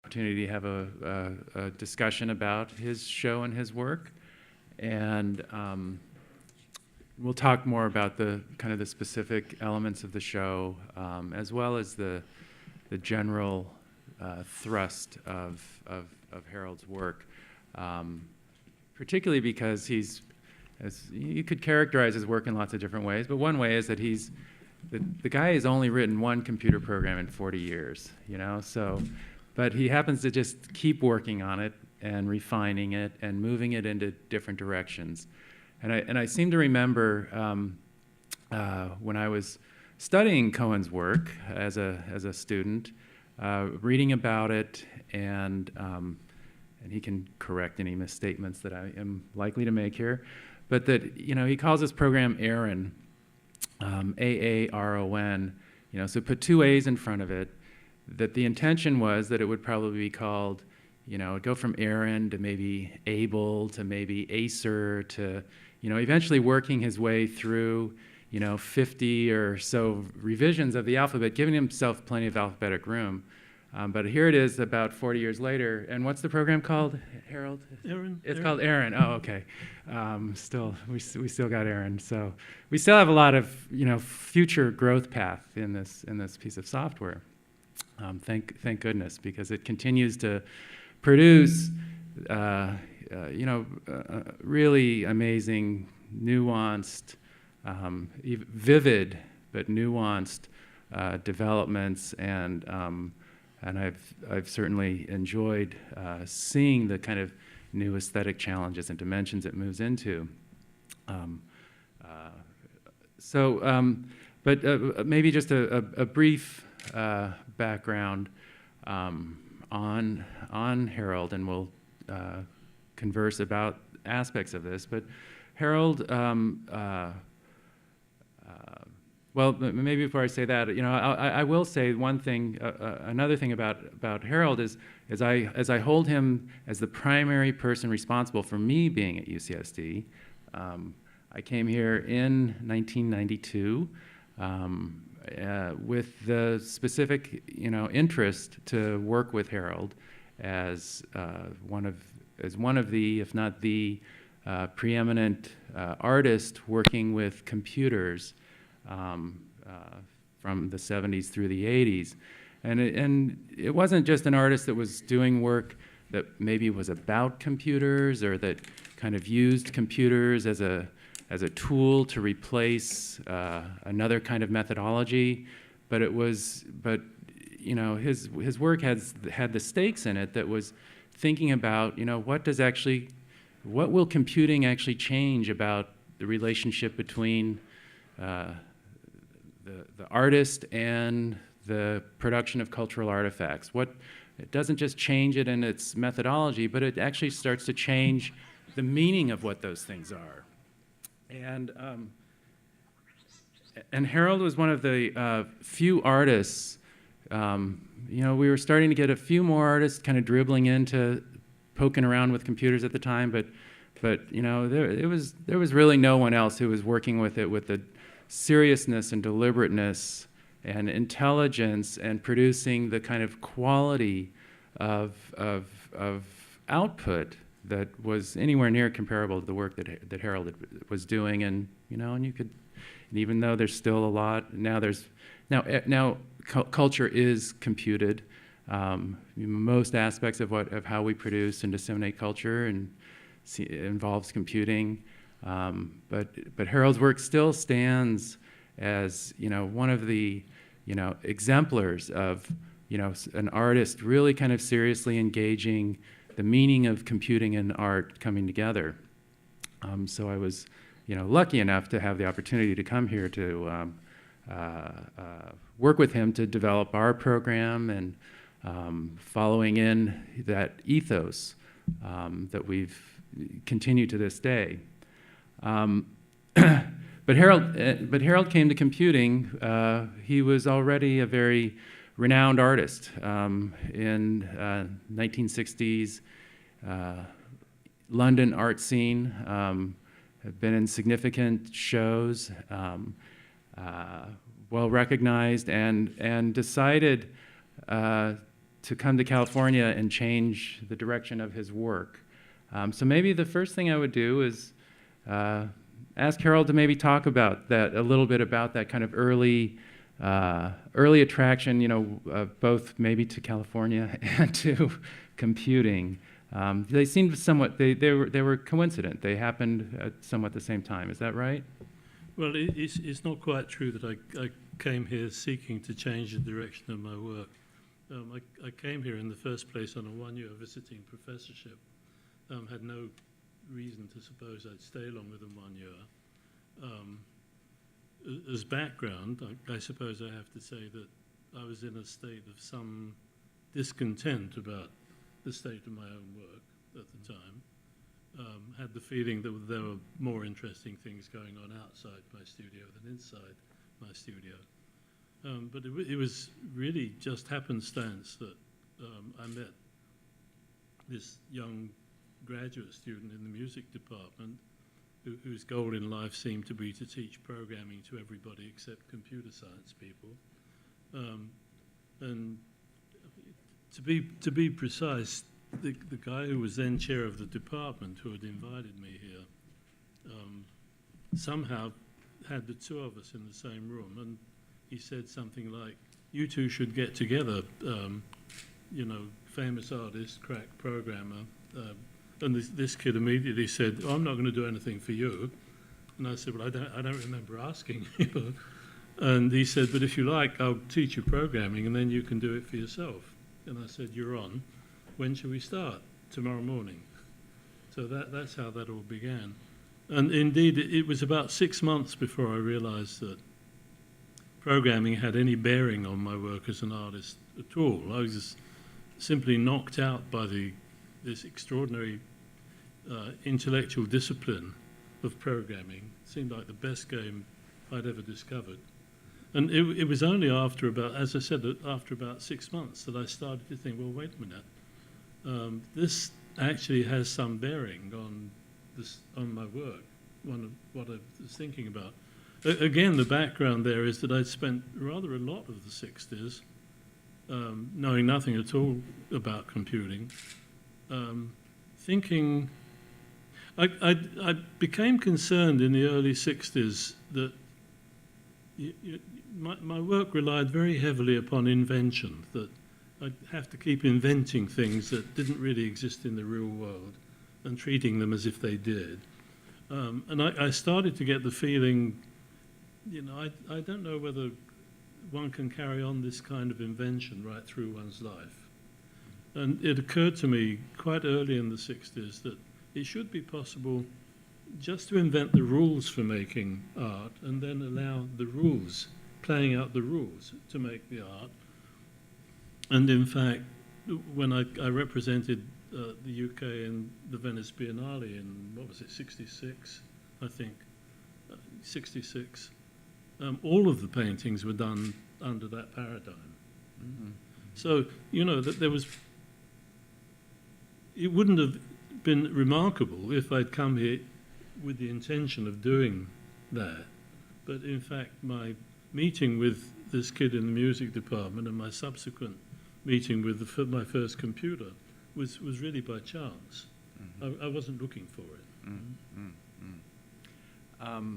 opportunity to have a discussion about his show and his work, and we'll talk more about the kind of the specific elements of the show, as well as the general thrust of Harold's work, particularly because he's, as you could characterize his work in lots of different ways, but one way is that the guy has only written one computer program in 40 years, you know, so, but he happens to just keep working on it and refining it and moving it into different directions. And I seem to remember when I was studying Cohen's work as a student, reading about it, and he can correct any misstatements that I am likely to make here, but that, you know, he calls this program Aaron, A-A-R-O-N, you know, so put two A's in front of it, that the intention was that it would probably be called, you know, go from Aaron to maybe Abel to maybe Acer to, you know, eventually working his way through, you know, 50 or so revisions of the alphabet, giving himself plenty of alphabetic room. But here it is about 40 years later, and what's the program called, Harold? Aaron. It's called Aaron. Oh, okay. We still got Aaron. So we still have a lot of, you know, future growth path in this piece of software. Thank goodness, because it continues to produce, you know, really amazing, nuanced, vivid but nuanced developments, and I've certainly enjoyed seeing the kind of new aesthetic challenges and dimensions it moves into. But maybe just a brief background on Harold, and we'll converse about aspects of this. But Harold, well, maybe before I say that, you know, I will say one thing. Another thing about Harold is, as I hold him as the primary person responsible for me being at UCSD. I came here in 1992 with the specific, you know, interest to work with Harold as one of the, if not the, preeminent artist working with computers. From the 70s through the 80s. And it wasn't just an artist that was doing work that maybe was about computers or that kind of used computers as a tool to replace another kind of methodology, but you know, his work had the stakes in it that was thinking about, you know, what will computing actually change about the relationship between the artist and the production of cultural artifacts. It doesn't just change it in its methodology, but it actually starts to change the meaning of what those things are. And Harold was one of the few artists. You know, we were starting to get a few more artists kind of dribbling into poking around with computers at the time, but you know, there was really no one else who was working with it with the seriousness and deliberateness and intelligence and producing the kind of quality of output that was anywhere near comparable to the work that Harold was doing. And you know, and even though there's still a lot now, culture is computed. Most aspects of how we produce and disseminate culture and involves computing. But Harold's work still stands as, you know, one of the, you know, exemplars of, you know, an artist really kind of seriously engaging the meaning of computing and art coming together. So I was, you know, lucky enough to have the opportunity to come here to work with him to develop our program, and following in that ethos that we've continued to this day. But Harold came to computing. He was already a very renowned artist in 1960s London art scene. Have been in significant shows, well recognized, and decided to come to California and change the direction of his work. So maybe the first thing I would do is ask Harold to maybe talk about that a little bit, about that kind of early attraction, both maybe to California and to computing. They seemed somewhat, they were coincident. They happened at somewhat the same time. Is that right? Well, it's not quite true that I came here seeking to change the direction of my work. I came here in the first place on a one-year visiting professorship. Had no reason to suppose I'd stay longer than 1 year. As background, I suppose I have to say that I was in a state of some discontent about the state of my own work at the time. Had the feeling that there were more interesting things going on outside my studio than inside my studio. But it was really just happenstance that I met this young graduate student in the music department whose goal in life seemed to be to teach programming to everybody except computer science people. And to be precise, the guy who was then chair of the department, who had invited me here, somehow had the two of us in the same room, and he said something like, "You two should get together, famous artist, crack programmer." And this kid immediately said, "Oh, I'm not going to do anything for you." And I said, "Well, I don't remember asking you." And he said, "But if you like, I'll teach you programming, and then you can do it for yourself." And I said, "You're on. When shall we start?" "Tomorrow morning." So that's how that all began. And indeed, it was about 6 months before I realized that programming had any bearing on my work as an artist at all. I was just simply knocked out by this extraordinary intellectual discipline of programming. It seemed like the best game I'd ever discovered. And it was only after about, as I said, after about 6 months that I started to think, well, wait a minute, this actually has some bearing on my work, what I was thinking about. Again, the background there is that I'd spent rather a lot of the 60s knowing nothing at all about computing, thinking. I became concerned in the early 60s that my work relied very heavily upon invention, that I'd have to keep inventing things that didn't really exist in the real world and treating them as if they did. And I started to get the feeling, I don't know whether one can carry on this kind of invention right through one's life. And it occurred to me quite early in the 60s that it should be possible just to invent the rules for making art and then allow the rules, playing out the rules to make the art. And in fact, when I represented the UK in the Venice Biennale in, 66, I think, 66, all of the paintings were done under that paradigm. Mm-hmm. So, that there was, it wouldn't have been remarkable if I'd come here with the intention of doing that. But in fact, my meeting with this kid in the music department and my subsequent meeting with my first computer was really by chance. Mm-hmm. I wasn't looking for it. Mm-hmm.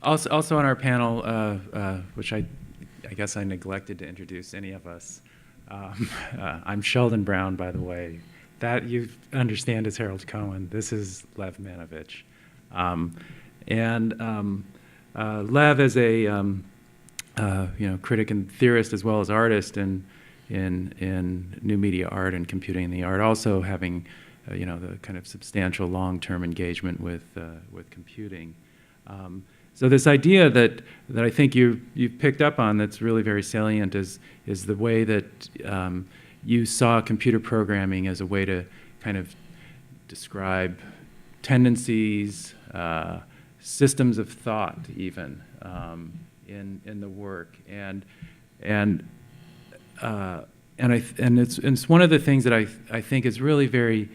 Also on our panel, which I guess I neglected to introduce any of us, I'm Sheldon Brown, by the way. That you understand is Harold Cohen. This is Lev Manovich. Lev is a critic and theorist as well as artist in new media art and computing in the art, also having the kind of substantial long-term engagement with computing. So this idea that I think you've picked up on that's really very salient is the way that you saw computer programming as a way to kind of describe tendencies, systems of thought, even in the work, and it's one of the things that I think is really very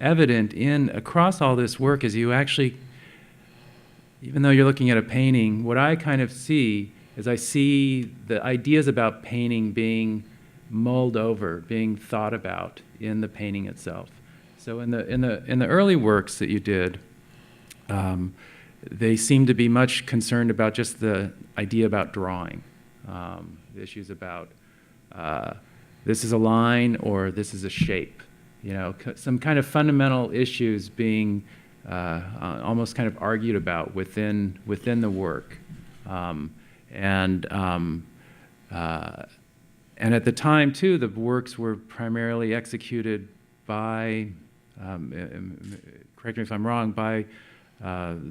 evident across all this work is you actually, even though you're looking at a painting, what I kind of see is I see the ideas about painting being mulled over, being thought about in the painting itself. So in the early works that you did, they seem to be much concerned about just the idea about drawing, the issues about this is a line or this is a shape, you know, some kind of fundamental issues being almost kind of argued about within the work, and at the time too, the works were primarily executed by, correct me if I'm wrong, by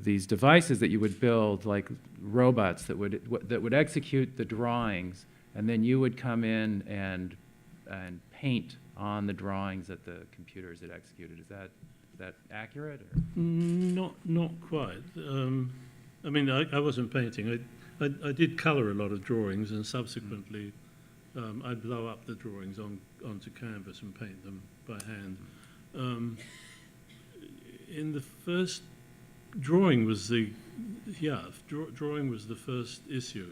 these devices that you would build, like robots that would execute the drawings, and then you would come in and paint on the drawings that the computers had executed. Is that accurate? Or? Not quite. I mean, I wasn't painting. I did colour a lot of drawings, and subsequently I'd blow up the drawings onto canvas and paint them by hand. In the first drawing was drawing was the first issue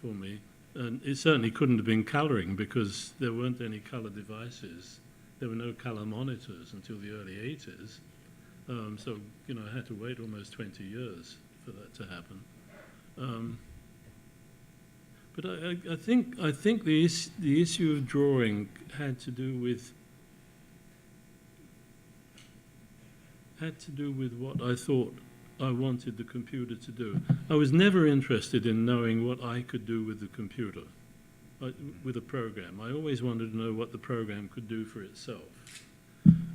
for me, and it certainly couldn't have been colouring because there weren't any colour devices. There were no colour monitors until the early 80s. So, you know, I had to wait almost 20 years for that to happen. But I think the issue of drawing had to do with what I thought I wanted the computer to do. I was never interested in knowing what I could do with the computer, with a program. I always wanted to know what the program could do for itself.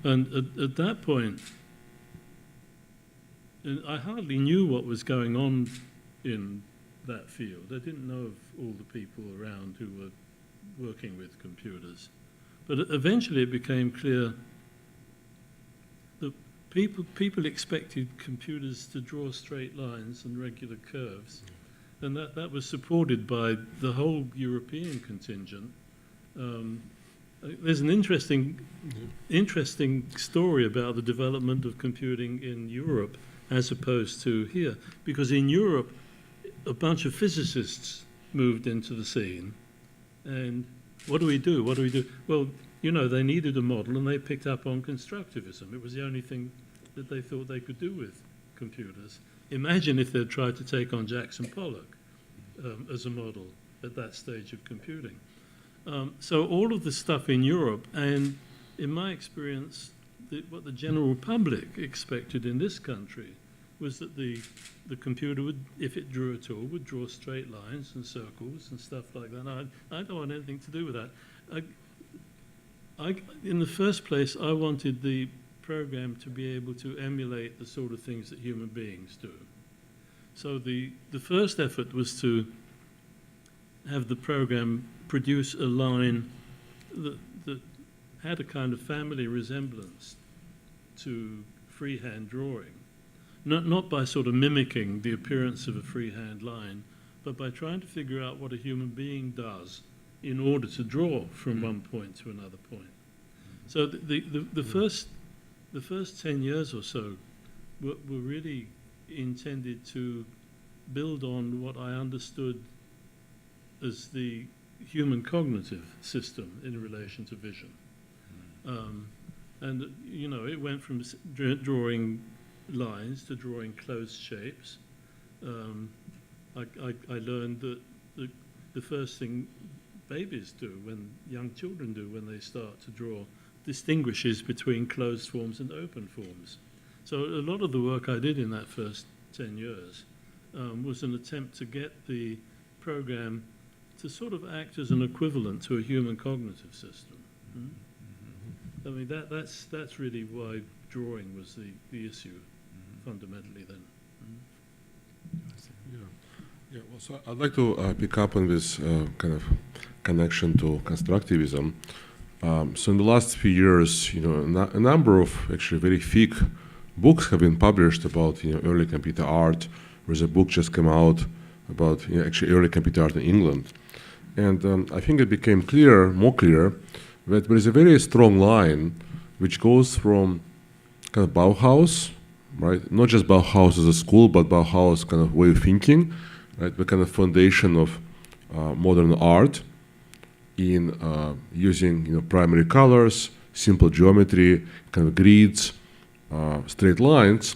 And at that point, I hardly knew what was going on in that field. I didn't know of all the people around who were working with computers. But eventually it became clear that people expected computers to draw straight lines and regular curves. And that was supported by the whole European contingent. There's an interesting story about the development of computing in Europe as opposed to here. Because in Europe, a bunch of physicists moved into the scene. And what do we do? Well, you know, they needed a model and they picked up on constructivism. It was the only thing that they thought they could do with computers. Imagine if they'd tried to take on Jackson Pollock as a model at that stage of computing. So all of the stuff in Europe, and in my experience, what the general public expected in this country was that the computer would, if it drew at all, would draw straight lines and circles and stuff like that. I don't want anything to do with that. In the first place, I wanted the program to be able to emulate the sort of things that human beings do. So the first effort was to have the program produce a line that had a kind of family resemblance to freehand drawing. Not by sort of mimicking the appearance of a freehand line, but by trying to figure out what a human being does in order to draw from one point to another point. So the first 10 years or so were really intended to build on what I understood as the human cognitive system in relation to vision. And, you know, it went from drawing lines to drawing closed shapes. I learned that the first thing babies do, when young children do when they start to draw, distinguishes between closed forms and open forms. So a lot of the work I did in that first 10 years was an attempt to get the program to sort of act as an equivalent to a human cognitive system. I mean, that's really why drawing was the issue fundamentally then. Yeah. Well, so I'd like to pick up on this kind of connection to constructivism. So in the last few years, you know, a number of actually very thick books have been published about, you know, early computer art. There's a book just came out about, you know, actually early computer art in England. And I think it became more clear, that there is a very strong line which goes from kind of Bauhaus, right? Not just Bauhaus as a school, but Bauhaus kind of way of thinking, right? The kind of foundation of modern art, in using primary colors, simple geometry, kind of grids, straight lines.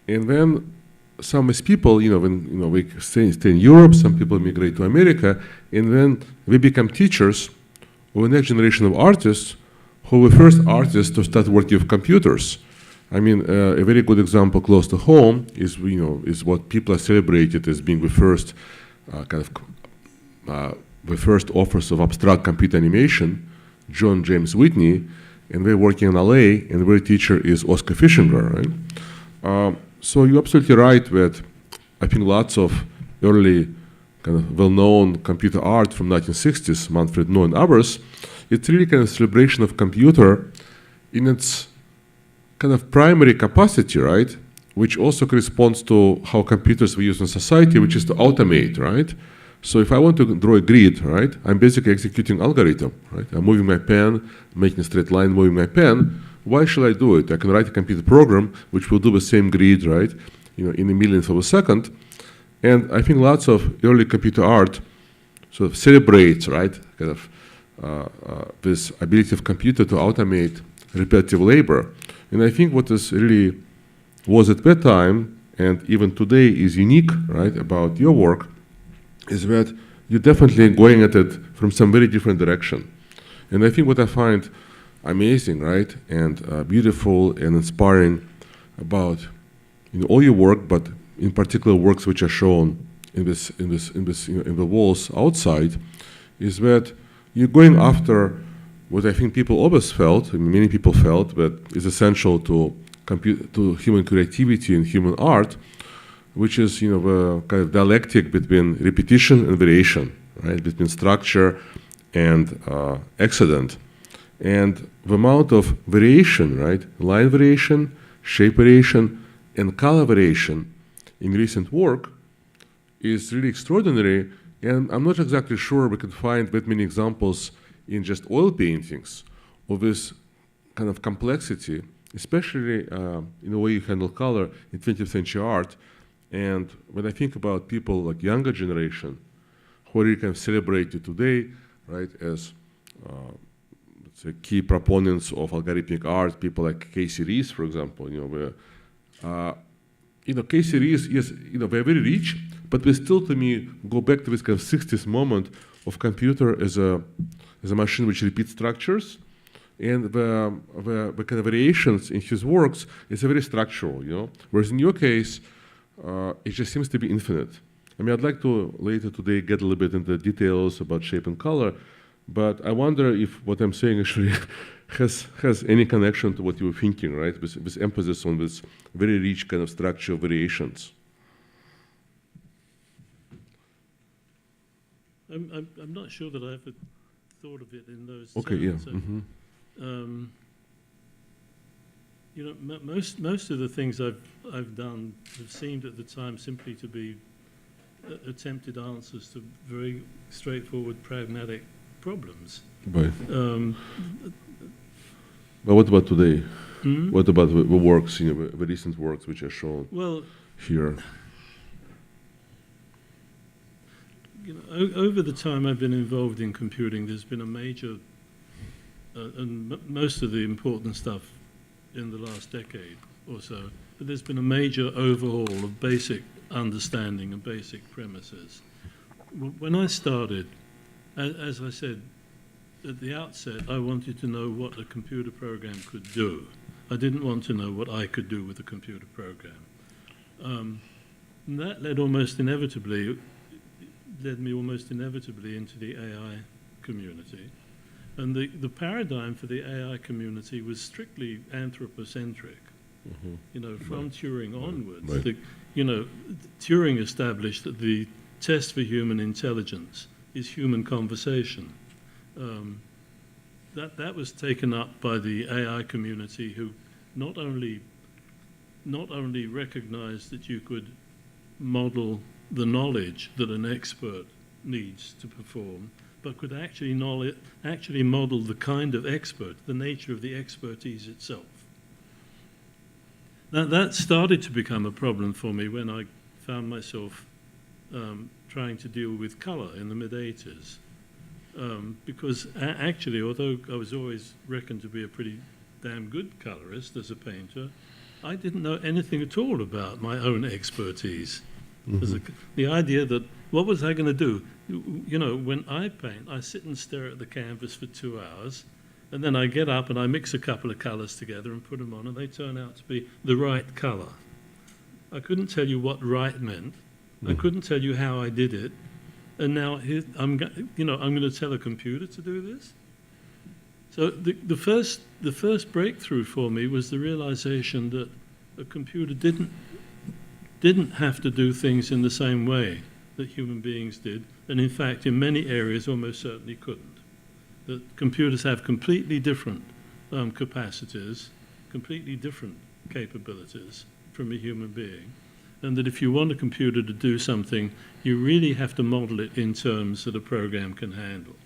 And then some of these people, when we stay in Europe, some people migrate to America, and then we become teachers of the next generation of artists who were first artists to start working with computers. I mean, a very good example close to home is what people are celebrated as being the first the first authors of abstract computer animation, John James Whitney, and we're working in LA, and their teacher is Oscar Fischinger, right? So you're absolutely right that I think lots of early kind of well-known computer art from 1960s, Manfred Noh and others, it's really kind of celebration of computer in its kind of primary capacity, right? Which also corresponds to how computers were used in society, which is to automate, right? So if I want to draw a grid, right, I'm basically executing algorithm, right? I'm moving my pen, making a straight line, moving my pen. Why should I do it? I can write a computer program which will do the same grid, right, in a millionth of a second. And I think lots of early computer art sort of celebrates, right, kind of this ability of computer to automate repetitive labor. And I think what is really was at that time, and even today is unique, right, about your work, is that you're definitely going at it from some very different direction. And I think what I find amazing, right, and beautiful and inspiring about all your work, but in particular works which are shown in the walls outside, is that you're going after what I think people always felt, and many people felt, that is essential to human creativity and human art, which is the kind of dialectic between repetition and variation, right? Between structure and accident, and the amount of variation, right? Line variation, shape variation, and color variation in recent work is really extraordinary. And I'm not exactly sure we could find that many examples in just oil paintings of this kind of complexity, especially in the way you handle color in 20th century art. And when I think about people like younger generation who are really kind of celebrated today, right, as let's say key proponents of algorithmic art, people like Casey Rees, for example, Casey Rees, yes, they're very rich, but they still, to me, go back to this kind of 60s moment of computer as a machine which repeats structures, and the kind of variations in his works is very structural, Whereas in your case, it just seems to be infinite. I mean, I'd like to later today get a little bit into details about shape and color, but I wonder if what I'm saying actually has any connection to what you were thinking, right? With emphasis on this very rich kind of structural variations. I'm not sure that I ever thought of it in those Okay, terms. yeah. Mm-hmm. Most of the things I've done have seemed at the time simply to be attempted answers to very straightforward, pragmatic problems. Right. But what about today? What about the works, the recent works which are shown here? Over the time I've been involved in computing, there's been a major, and most of the important stuff in the last decade or so, but there's been a major overhaul of basic understanding and basic premises. When I started, as I said at the outset, I wanted to know what a computer program could do. I didn't want to know what I could do with a computer program. And that led me almost inevitably into the AI community. And the paradigm for the AI community was strictly anthropocentric. From Turing onwards. Right. Turing established that the test for human intelligence is human conversation. That was taken up by the AI community, who not only recognized that you could model the knowledge that an expert needs to perform, but could actually model the kind of expert, the nature of the expertise itself. Now, that started to become a problem for me when I found myself trying to deal with color in the mid-'80s. Because actually, although I was always reckoned to be a pretty damn good colorist as a painter, I didn't know anything at all about my own expertise. The idea that, what was I going to do? You know, when I paint, I sit and stare at the canvas for 2 hours, and then I get up and I mix a couple of colours together and put them on, and they turn out to be the right colour. I couldn't tell you what right meant. I couldn't tell you how I did it. And now I'm going to tell a computer to do this? So the first breakthrough for me was the realization that a computer didn't have to do things in the same way that human beings did, and in fact in many areas almost certainly couldn't. That computers have completely different capacities, completely different capabilities from a human being, and that if you want a computer to do something, you really have to model it in terms that a program can handle.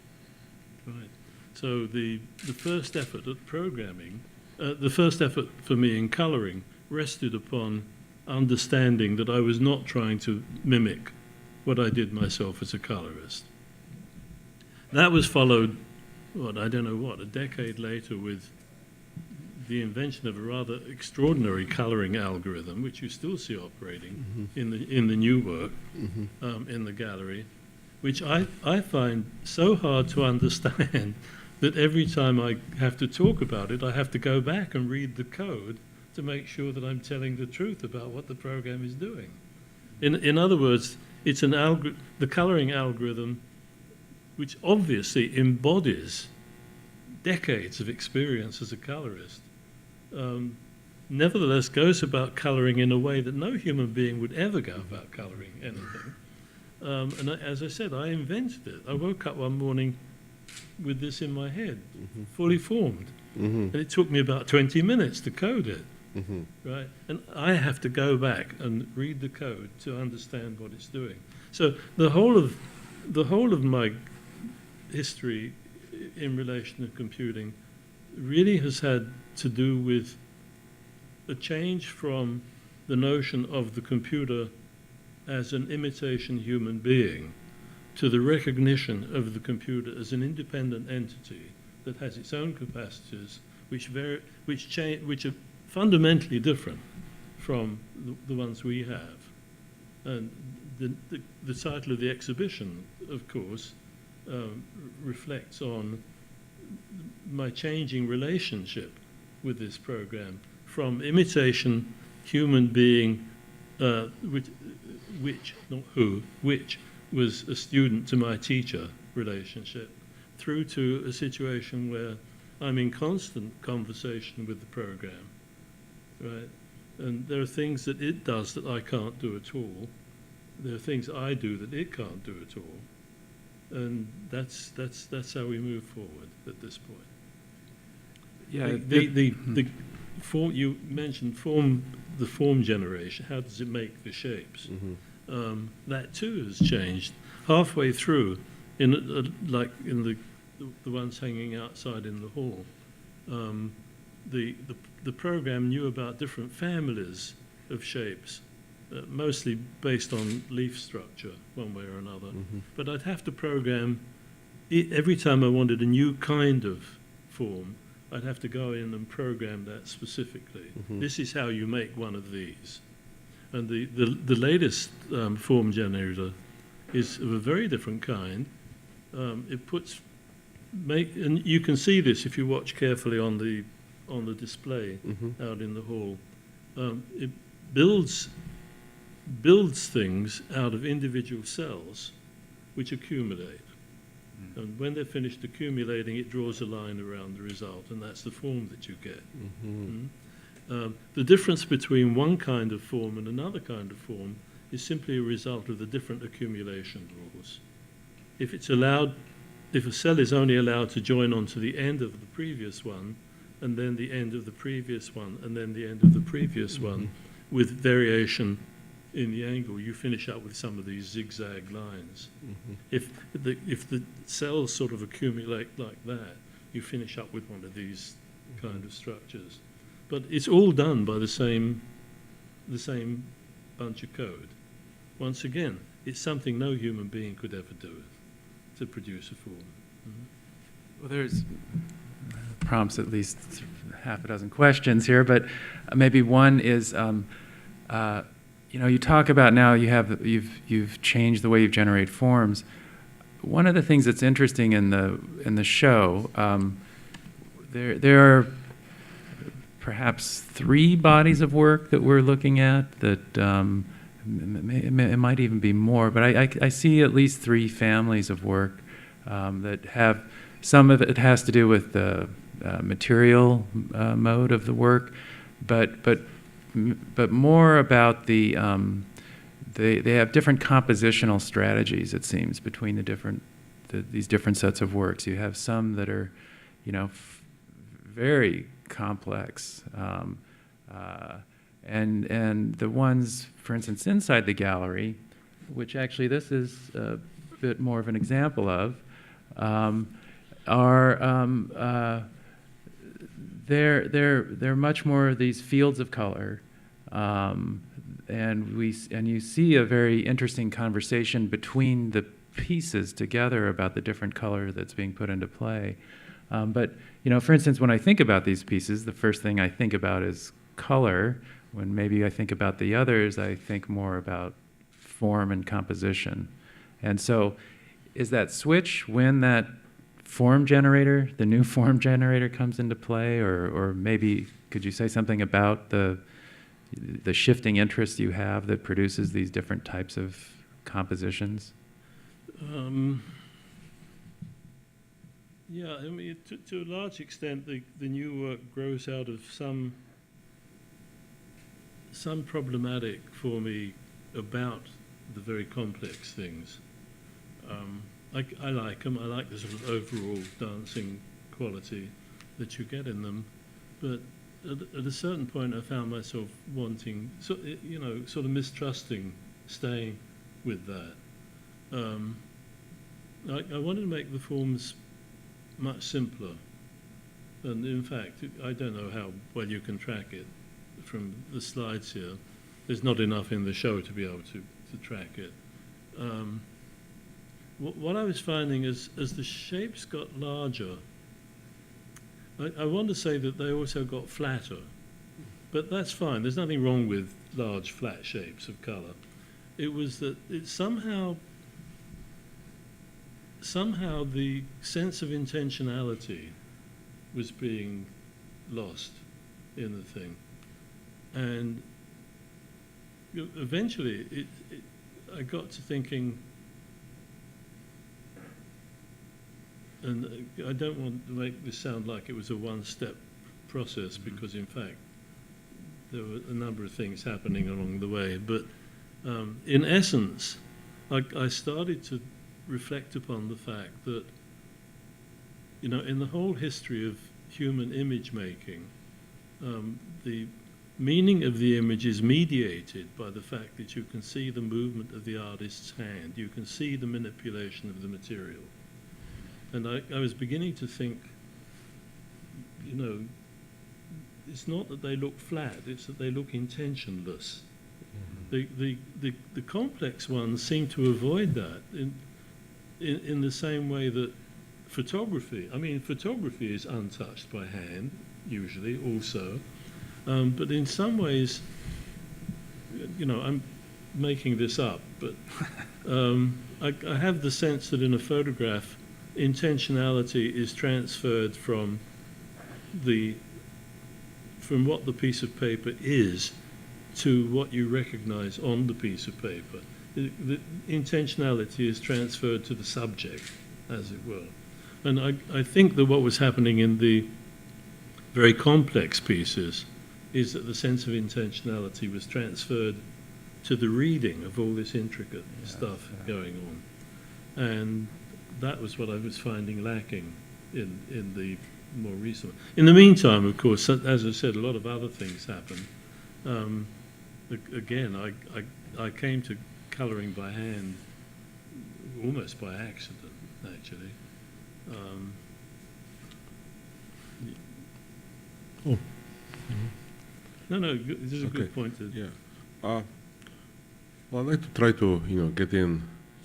Right. So the first effort at programming, the first effort for me in colouring rested upon understanding that I was not trying to mimic what I did myself as a colourist. That was followed, a decade later with the invention of a rather extraordinary colouring algorithm, which you still see operating in the new work in the gallery, which I find so hard to understand that every time I have to talk about it, I have to go back and read the code to make sure that I'm telling the truth about what the program is doing. In other words, it's the colouring algorithm, which obviously embodies decades of experience as a colourist, nevertheless goes about colouring in a way that no human being would ever go about colouring anything. And as I said, I invented it. I woke up one morning with this in my head, fully formed. And it took me about 20 minutes to code it. Right? And I have to go back and read the code to understand what it's doing. So the whole of my history in relation to computing really has had to do with a change from the notion of the computer as an imitation human being to the recognition of the computer as an independent entity that has its own capacities, which are fundamentally different from the ones we have. And the title of the exhibition, of course, reflects on my changing relationship with this program from imitation human being, which was a student to my teacher relationship, through to a situation where I'm in constant conversation with the program, right? And there are things that it does that I can't do at all. There are things I do that it can't do at all. And that's how we move forward at this point. Yeah. The form, you mentioned the form generation. How does it make the shapes? That too has changed halfway through. Like in the ones hanging outside in the hall, the program knew about different families of shapes, mostly based on leaf structure, one way or another. But I'd have to program every time I wanted a new kind of form. I'd have to go in and program that specifically. This is how you make one of these. And the latest form generator is of a very different kind. And you can see this if you watch carefully on the display out in the hall. It builds things out of individual cells which accumulate. And when they're finished accumulating, it draws a line around the result, and that's the form that you get. The difference between one kind of form and another kind of form is simply a result of the different accumulation rules. If a cell is only allowed to join onto the end of the previous one, and then the end of the previous one, and then the end of the previous one, with variation in the angle, you finish up with some of these zigzag lines. If the cells sort of accumulate like that, you finish up with one of these kind of structures. But it's all done by the same bunch of code. Once again, it's something no human being could ever do to produce a form. Well, there's prompts at least half a dozen questions here, but maybe one is, you talk about now you've changed the way you generate forms. One of the things that's interesting in the show, there are perhaps 3 bodies of work that we're looking at that it might even be more, but I see at least 3 families of work that have, some of it has to do with the material mode of the work, but more about they have different compositional strategies, it seems, between these different sets of works. You have some that are, very complex, and the ones, for instance, inside the gallery, which actually this is a bit more of an example of, are they're much more of these fields of color, and you see a very interesting conversation between the pieces together about the different color that's being put into play. But for instance, when I think about these pieces, the first thing I think about is color. When maybe I think about the others, I think more about form and composition. And so, is that switch when that the new form generator comes into play, or maybe could you say something about the shifting interest you have that produces these different types of compositions? Yeah, I mean, to a large extent, the new work grows out of some problematic for me about the very complex things. I like them. I like the sort of overall dancing quality that you get in them, but at a certain point, I found myself wanting, sort of mistrusting staying with that. I wanted to make the forms much simpler, and in fact, I don't know how well you can track it from the slides here. There's not enough in the show to be able to track it. What I was finding is, as the shapes got larger, I want to say that they also got flatter, but that's fine. There's nothing wrong with large, flat shapes of color. It was that it somehow the sense of intentionality was being lost in the thing. And eventually I got to thinking, and I don't want to make this sound like it was a one-step process, because in fact there were a number of things happening along the way, but in essence I started to reflect upon the fact that, in the whole history of human image making, the meaning of the image is mediated by the fact that you can see the movement of the artist's hand, you can see the manipulation of the material. And I was beginning to think, it's not that they look flat, it's that they look intentionless. Mm-hmm. The complex ones seem to avoid that in the same way that photography is untouched by hand, usually, also. But in some ways, I'm making this up, but I have the sense that in a photograph, intentionality is transferred from what the piece of paper is to what you recognize on the piece of paper. The intentionality is transferred to the subject, as it were. And I think that what was happening in the very complex pieces is that the sense of intentionality was transferred to the reading of all this intricate stuff going on. And that was what I was finding lacking in the more recent. In the meantime, of course, as I said, a lot of other things happened. Again, I came to colouring by hand almost by accident, actually. No, this is a good point. Yeah. Well, I'd like to try to, get in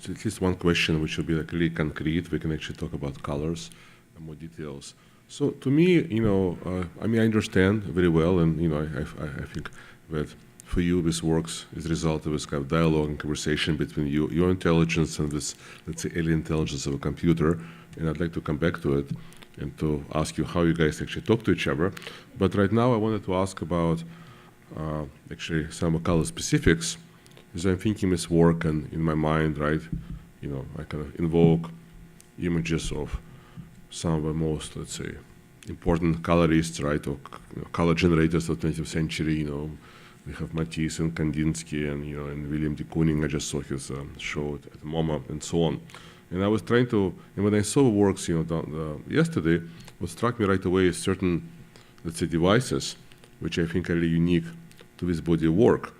at least one question which will be like really concrete. We can actually talk about colors and more details. So to me, I mean, I understand very well, and I think that for you this works as a result of this kind of dialogue and conversation between your intelligence and this, let's say, alien intelligence of a computer. And I'd like to come back to it and to ask you how you guys actually talk to each other. But right now I wanted to ask about actually some color specifics. As I'm thinking this work, and in my mind, right, I kind of invoke images of some of the most, let's say, important colorists, right, or color generators of the 20th century. We have Matisse and Kandinsky and William de Kooning. I just saw his show at MoMA and so on. And I was trying to, and when I saw the works, yesterday, what struck me right away is certain, let's say, devices, which I think are really unique to this body of work.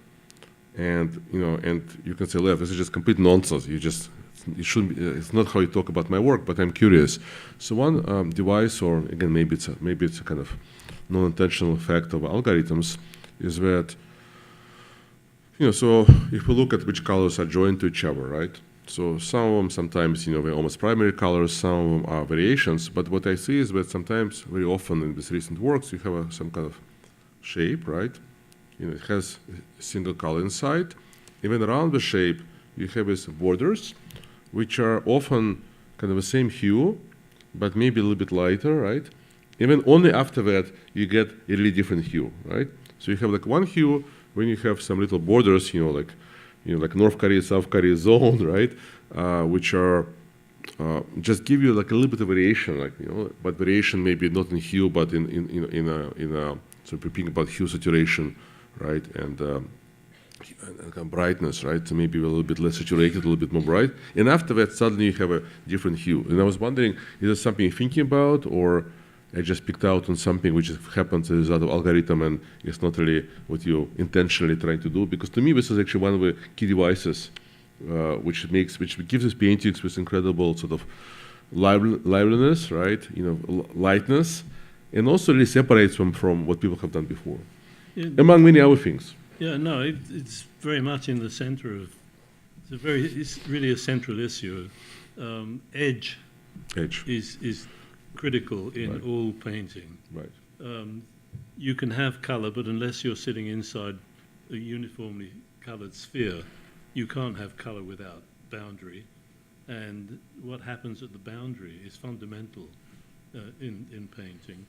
And and you can say, Lev, this is just complete nonsense. It shouldn't be, it's not how you talk about my work, but I'm curious. So one device, or again, maybe it's a kind of non-intentional effect of algorithms, is that, so if we look at which colors are joined to each other, right? So some of them sometimes, they're almost primary colors, some of them are variations, but what I see is that sometimes, very often in these recent works, you have some kind of shape, right? It has a single color inside. Even around the shape, you have these borders, which are often kind of the same hue, but maybe a little bit lighter, right? Even only after that, you get a really different hue, right? So you have like one hue when you have some little borders, like North Korea, South Korea zone, right? Which are just give you like a little bit of variation, but variation maybe not in hue, but in a so if you think about hue saturation, right, and brightness, right? So maybe a little bit less saturated, a little bit more bright, and after that, suddenly you have a different hue. And I was wondering, is this something you're thinking about, or I just picked out on something which happens as a result of algorithm, and it's not really what you're intentionally trying to do? Because to me, this is actually one of the key devices which gives us paintings with incredible sort of liveliness, right? Lightness, and also really separates them from what people have done before, among many other things. Yeah, no, it's very much in the center of. It's really a central issue. Edge is critical in all painting. Right. You can have color, but unless you're sitting inside a uniformly colored sphere, you can't have color without boundary. And what happens at the boundary is fundamental in painting.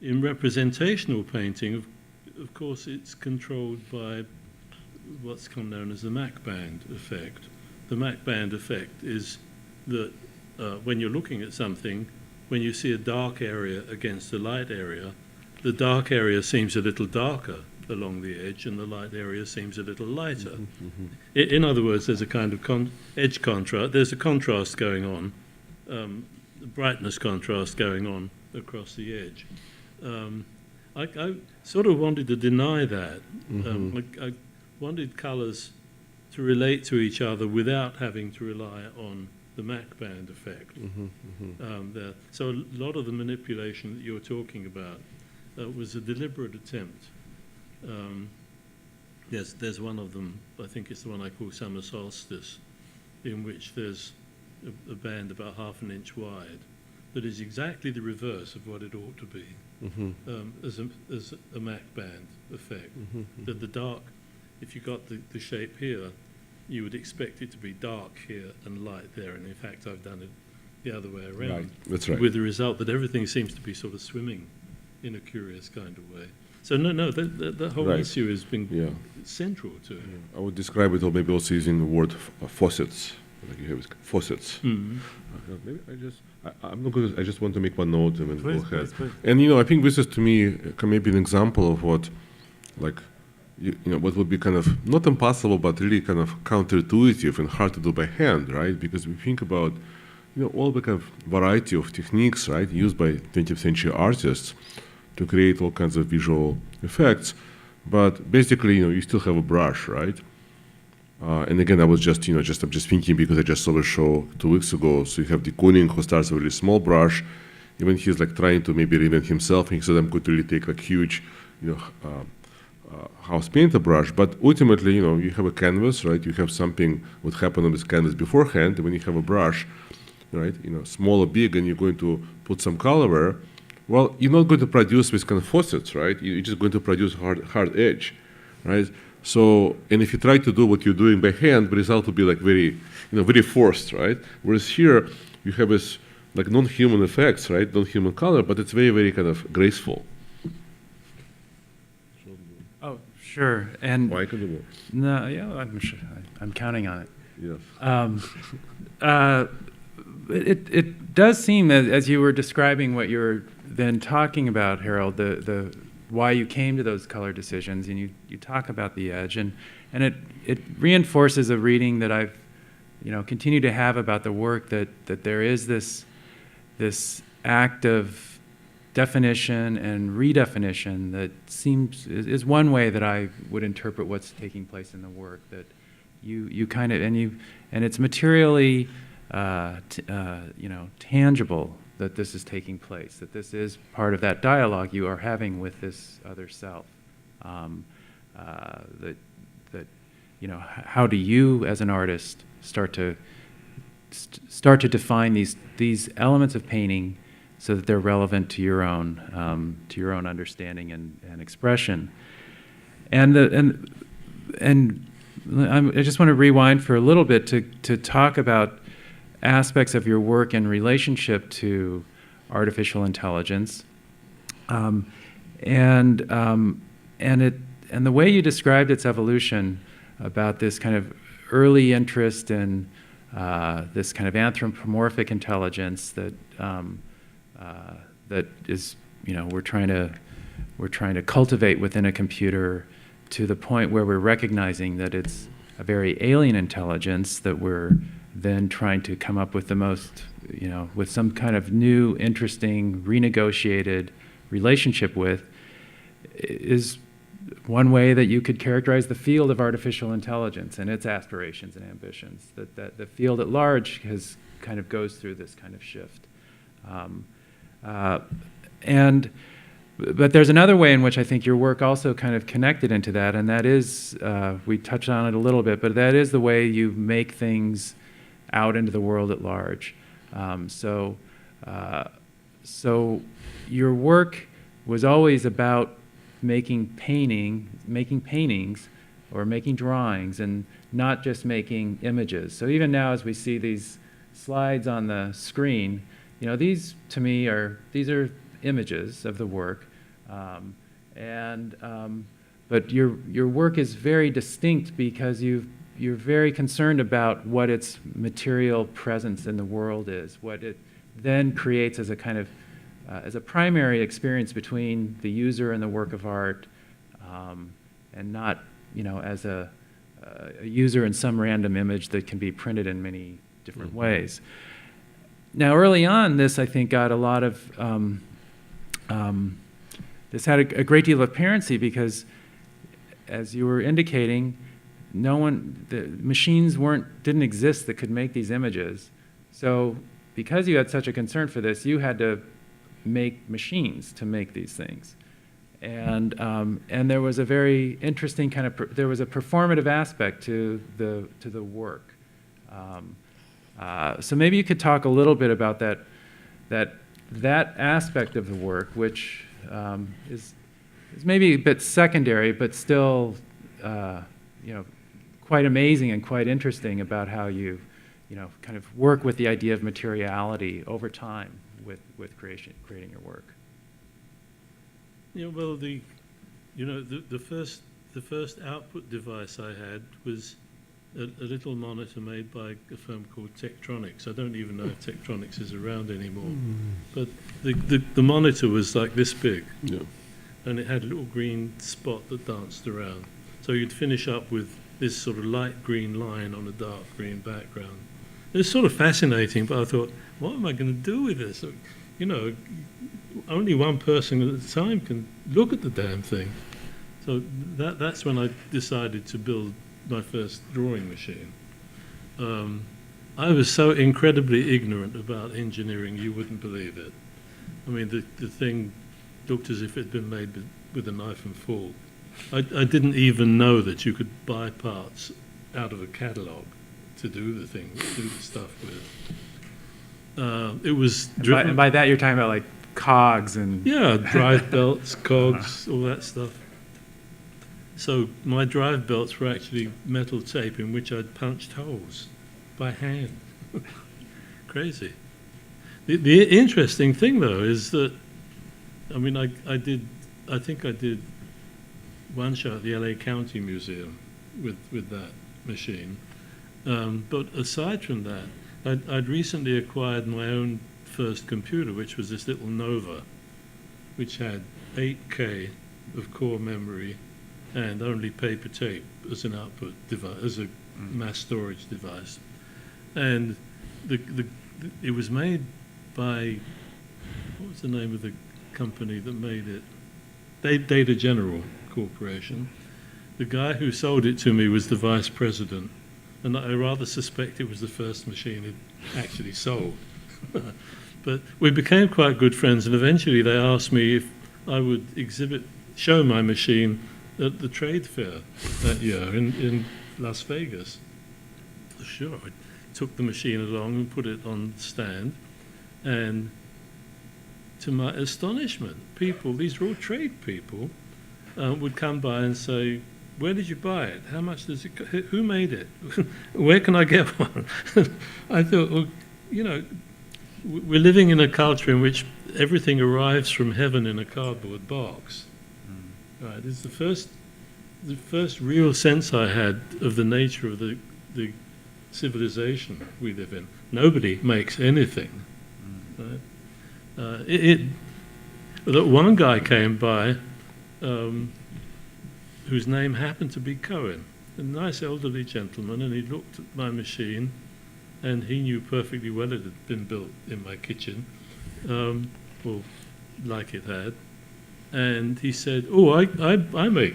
In representational painting, of course, it's controlled by what's come known as the Mach band effect. The Mach band effect is that when you're looking at something, when you see a dark area against a light area, the dark area seems a little darker along the edge and the light area seems a little lighter. Mm-hmm. In other words, there's a kind of edge contrast. There's a contrast going on, brightness contrast going on across the edge. I sort of wanted to deny that. I wanted colours to relate to each other without having to rely on the Mach band effect. So a lot of the manipulation that you're talking about was a deliberate attempt. There's one of them, I think it's the one I call Summer Solstice, in which there's a band about ½ an inch wide that is exactly the reverse of what it ought to be, as a Mach band effect. That the dark, if you got the shape here, you would expect it to be dark here and light there, and in fact I've done it the other way around. Right. That's right. With the result that everything seems to be sort of swimming in a curious kind of way. So the whole issue has been central to it. I would describe it, or maybe also using the word faucets. Like you have faucets. Maybe I'm not good. I just want to make one note and then go ahead. Please. And I think this is to me maybe an example of what, like, what would be kind of not impossible, but really kind of counterintuitive and hard to do by hand, right? Because we think about, all the kind of variety of techniques, right, used by 20th century artists to create all kinds of visual effects, but basically, you still have a brush, right? And again, I was just, I'm just thinking because I just saw a show 2 weeks ago. So you have de Kooning, who starts with a really small brush. Even he's like trying to maybe reinvent himself, and he said, I'm going to really take like huge, house paint a brush, but ultimately, you have a canvas, right? You have something what happened on this canvas beforehand. When you have a brush, right, small or big, and you're going to put some color there, well, you're not going to produce this kind of faucets, right? You're just going to produce hard edge, right? So, and if you try to do what you're doing by hand, the result will be like very, very forced, right? Whereas here, you have this like non-human effects, right? Non-human color, but it's very, very kind of graceful. Oh, sure. And Why can do more? no, yeah, I'm sure. I'm counting on it. Yes. It does seem that as you were describing what you were then talking about, Harold, the why you came to those color decisions, and you talk about the edge, and it reinforces a reading that I've continue to have about the work that there is this act of definition and redefinition that seems is one way that I would interpret what's taking place in the work, that you kind of and it's materially tangible that this is taking place, that this is part of that dialogue you are having with this other self. How do you as an artist start to define these elements of painting so that they're relevant to your own understanding and expression. I just want to rewind for a little bit to talk about aspects of your work in relationship to artificial intelligence, and the way you described its evolution, about this kind of early interest in this kind of anthropomorphic intelligence that is, we're trying to cultivate within a computer, to the point where we're recognizing that it's a very alien intelligence that we're then trying to come up with the most, with some kind of new, interesting, renegotiated relationship with, is one way that you could characterize the field of artificial intelligence and its aspirations and ambitions. That the field at large kind of goes through this kind of shift. But there's another way in which I think your work also kind of connected into that, and that is, we touched on it a little bit, but that is the way you make things out into the world at large. So your work was always about making paintings or making drawings, and not just making images. So even now, as we see these slides on the screen, these to me are images of the work, but your work is very distinct because you're very concerned about what its material presence in the world is, what it then creates as a kind of as a primary experience between the user and the work of art, and not as a user in some random image that can be printed in many different ways. Now, early on, this I think got a lot of this had a great deal of apparency because, as you were indicating, the machines didn't exist that could make these images. So, because you had such a concern for this, you had to make machines to make these things, and there was a very interesting kind of there was a performative aspect to the work. So maybe you could talk a little bit about that aspect of the work, which is maybe a bit secondary, but still quite amazing and quite interesting about how you kind of work with the idea of materiality over time with creating your work. Well, the first output device I had was a little monitor made by a firm called Tektronix. I don't even know if Tektronix is around anymore. But the monitor was like this big, and it had a little green spot that danced around. So you'd finish up with this sort of light green line on a dark green background. It was sort of fascinating, but I thought, what am I going to do with this? Only one person at a time can look at the damn thing. So that's when I decided to build my first drawing machine. I was so incredibly ignorant about engineering, you wouldn't believe it. I mean, the thing looked as if it had been made with a knife and fork. I didn't even know that you could buy parts out of a catalogue to do the thing, do the stuff with. It was driven. And by that, you're talking about like cogs and. Yeah, drive belts, cogs, all that stuff. So my drive belts were actually metal tape in which I'd punched holes by hand. Crazy. The interesting thing, though, is that, I mean, I think I did one show at the LA County Museum with that machine. But aside from that, I'd recently acquired my own first computer, which was this little Nova, which had 8K of core memory and only paper tape as an output device, as a mass storage device. And it was made by, what was the name of the company that made it? Data General Corporation. The guy who sold it to me was the vice president, and I rather suspect it was the first machine it actually sold. But we became quite good friends, and eventually they asked me if I would show my machine at the trade fair that year in Las Vegas. Sure, I took the machine along and put it on the stand, and to my astonishment, these are all trade people, would come by and say, "Where did you buy it? How much does it cost? Who made it? Where can I get one?" I thought, well, you know, we're living in a culture in which everything arrives from heaven in a cardboard box. Right, it's the first real sense I had of the nature of the civilization we live in. Nobody makes anything. Right? One guy came by whose name happened to be Cohen, a nice elderly gentleman, and he looked at my machine, and he knew perfectly well it had been built in my kitchen, or like it had. And he said, "Oh, I make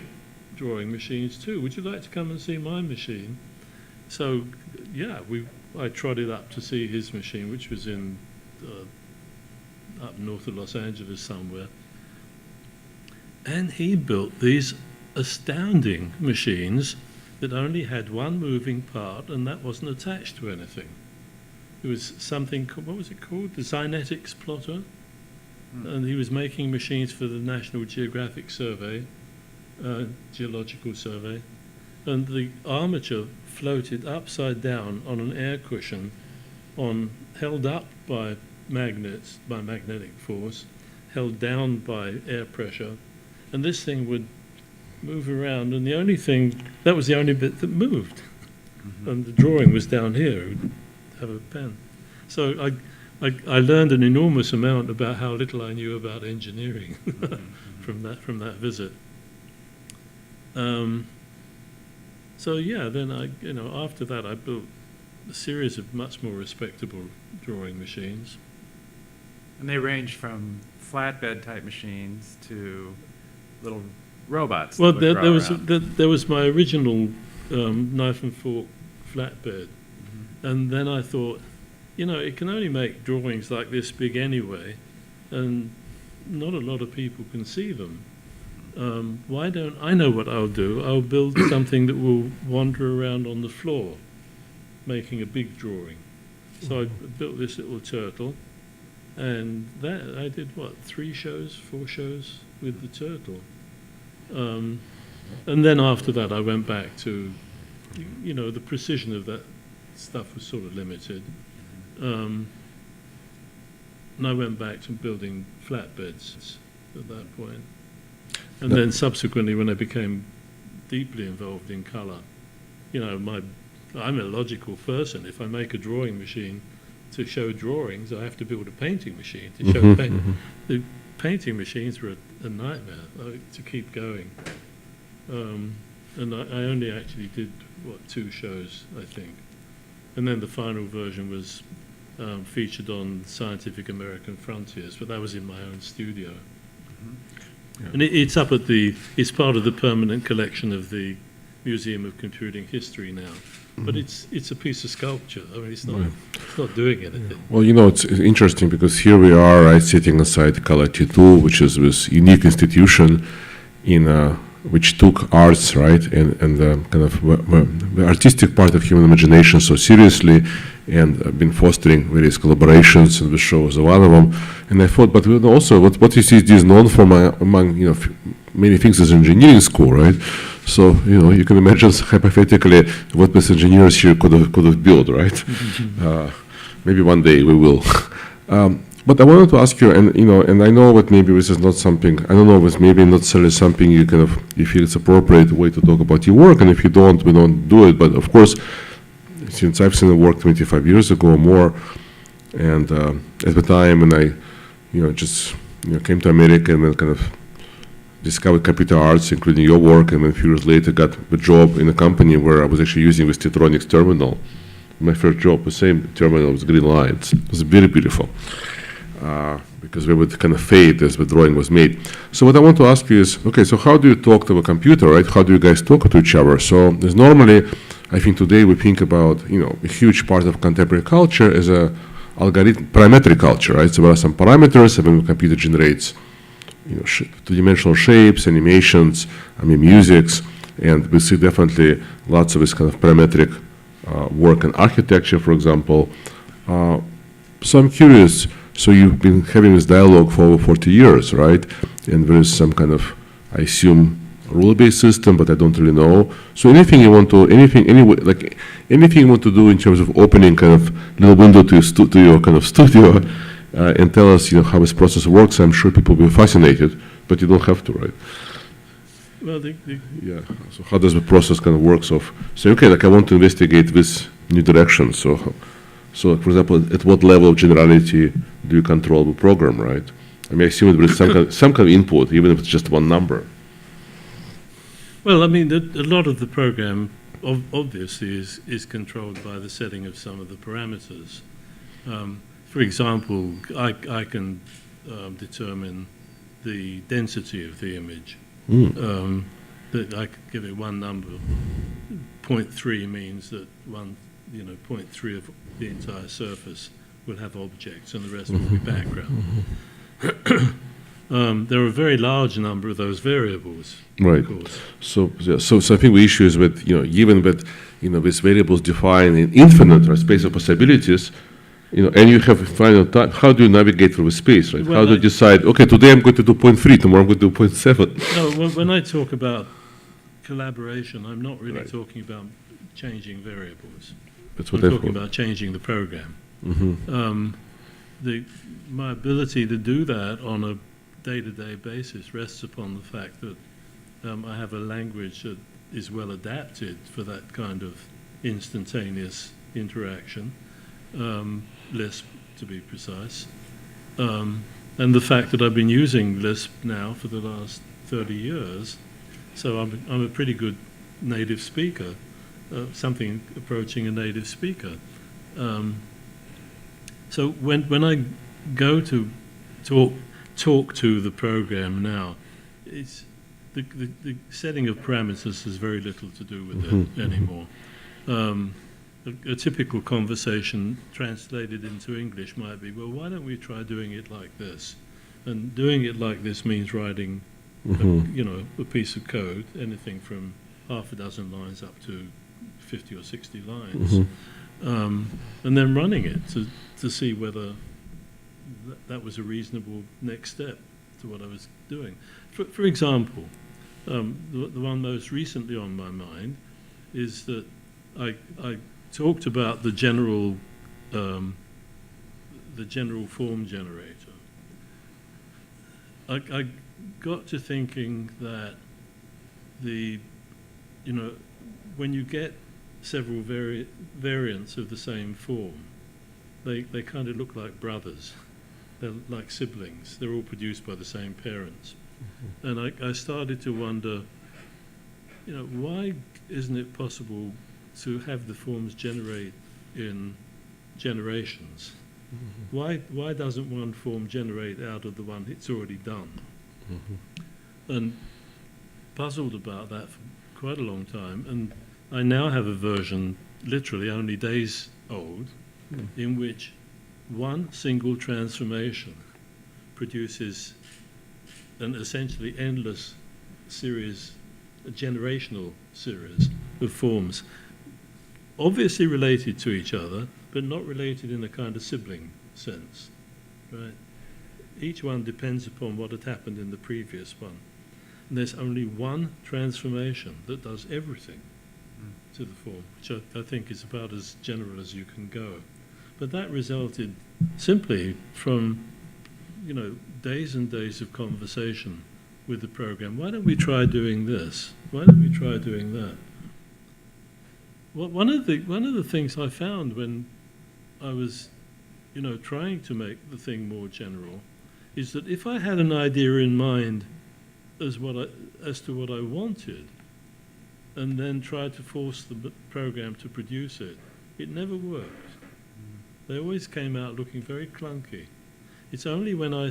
drawing machines too. Would you like to come and see my machine?" So, yeah, I trotted up to see his machine, which was in up north of Los Angeles somewhere. And he built these astounding machines that only had one moving part, and that wasn't attached to anything. It was something, what was it called? The Zinetics plotter. And he was making machines for the National Geographic Survey, Geological Survey, and the armature floated upside down on an air cushion, held up by magnets, by magnetic force, held down by air pressure, and this thing would move around, and that was the only bit that moved. And the drawing was down here, it would have a pen. So I learned an enormous amount about how little I knew about engineering from that visit. So yeah, then after that I built a series of much more respectable drawing machines. And they range from flatbed type machines to little robots. Well, there was my original knife and fork flatbed, and then I thought, it can only make drawings like this big anyway, and not a lot of people can see them. Why don't I know what I'll do? I'll build something that will wander around on the floor, making a big drawing. So I built this little turtle, and I did 4 shows with the turtle. And then after that, I went back to, the precision of that stuff was sort of limited. And I went back to building flatbeds at that point. And then subsequently, when I became deeply involved in colour, I'm a logical person. If I make a drawing machine to show drawings, I have to build a painting machine to show The painting machines were a nightmare to keep going. And I only actually did, 2 shows, I think. And then the final version was featured on Scientific American Frontiers, but that was in my own studio. Yeah. And it's up at it's part of the permanent collection of the Museum of Computing History now. But it's a piece of sculpture. I mean, it's not doing anything. Well, it's interesting because here we are, right, sitting inside Color T2, which is this unique institution in which took arts, right, and kind of the artistic part of human imagination so seriously, and been fostering various collaborations, and the show was one of them. And I thought, but also what you see is known for among many things is engineering school, right? So you can imagine hypothetically what these engineers here could have built, right? Maybe one day we will. But I wanted to ask you, and I know that maybe this is not something, I don't know, this maybe not necessarily something you feel it's appropriate way to talk about your work, and if you don't, we don't do it. But of course, since I've seen the work 25 years ago or more, and at the time when I, just came to America and then kind of discovered computer arts, including your work, and then a few years later got the job in a company where I was actually using this Tetronics terminal. My first job, the same terminal with green lines. It was very beautiful. Because we would kind of fade as the drawing was made. So what I want to ask you is, okay, so how do you talk to a computer, right? How do you guys talk to each other? So there's normally, I think today we think about, a huge part of contemporary culture as a parametric culture, right? So there are some parameters, and then the computer generates, two-dimensional shapes, animations, musics, and we see definitely lots of this kind of parametric work in architecture, for example. So I'm curious. So you've been having this dialogue for over 40 years, right? And there is some kind of, I assume, rule-based system, but I don't really know. So anything you want to do in terms of opening kind of little window to your kind of studio, and tell us, how this process works. I'm sure people will be fascinated, but you don't have to, right? Well, yeah. So how does the process kind of work? So okay, I want to investigate this new direction. So, for example, at what level of generality do you control the program, right? I assume there is some kind of input, even if it's just one number. Well, a lot of the program obviously is controlled by the setting of some of the parameters. For example, I can determine the density of the image. That I could give it one number. 0.3 means that 0.3 of the entire surface will have objects and the rest will be background. There are a very large number of those variables, right. Of course. So I think the issue is that, given that, these variables define an infinite space of possibilities, and you have final time, how do you navigate through the space, right? Well, how do you decide, okay, today I'm going to do 0.3, tomorrow I'm going to do 0.7? No, when I talk about collaboration, I'm not really Right. talking about changing variables. That's I'm what talking about changing the program. My ability to do that on a day-to-day basis rests upon the fact that I have a language that is well adapted for that kind of instantaneous interaction, Lisp to be precise, and the fact that I've been using Lisp now for the last 30 years, so I'm a pretty good native speaker. Something approaching a native speaker. So when I go to talk to the program now, it's the setting of parameters has very little to do with it anymore. A typical conversation translated into English might be, well, why don't we try doing it like this? And doing it like this means writing, a piece of code, anything from half a dozen lines up to 50 or 60 lines, and then running it to see whether that was a reasonable next step to what I was doing. For example, the one most recently on my mind is that I talked about the general form generator. I got to thinking that when you get several variants of the same form, they kind of look like brothers. They're like siblings. They're all produced by the same parents. And I started to wonder, why isn't it possible to have the forms generate in generations? Why doesn't one form generate out of the one it's already done? And puzzled about that for quite a long time, and I now have a version, literally only days old, in which one single transformation produces an essentially endless series a generational series of forms, obviously related to each other, but not related in a kind of sibling sense, right? Each one depends upon what had happened in the previous one. And there's only one transformation that does everything to the form, which I think is about as general as you can go. But that resulted simply from, days and days of conversation with the program. Why don't we try doing this? Why don't we try doing that? Well, one of the things I found when I was, trying to make the thing more general, is that if I had an idea in mind as to what I wanted, and then tried to force the program to produce it, it never worked. They always came out looking very clunky. It's only when I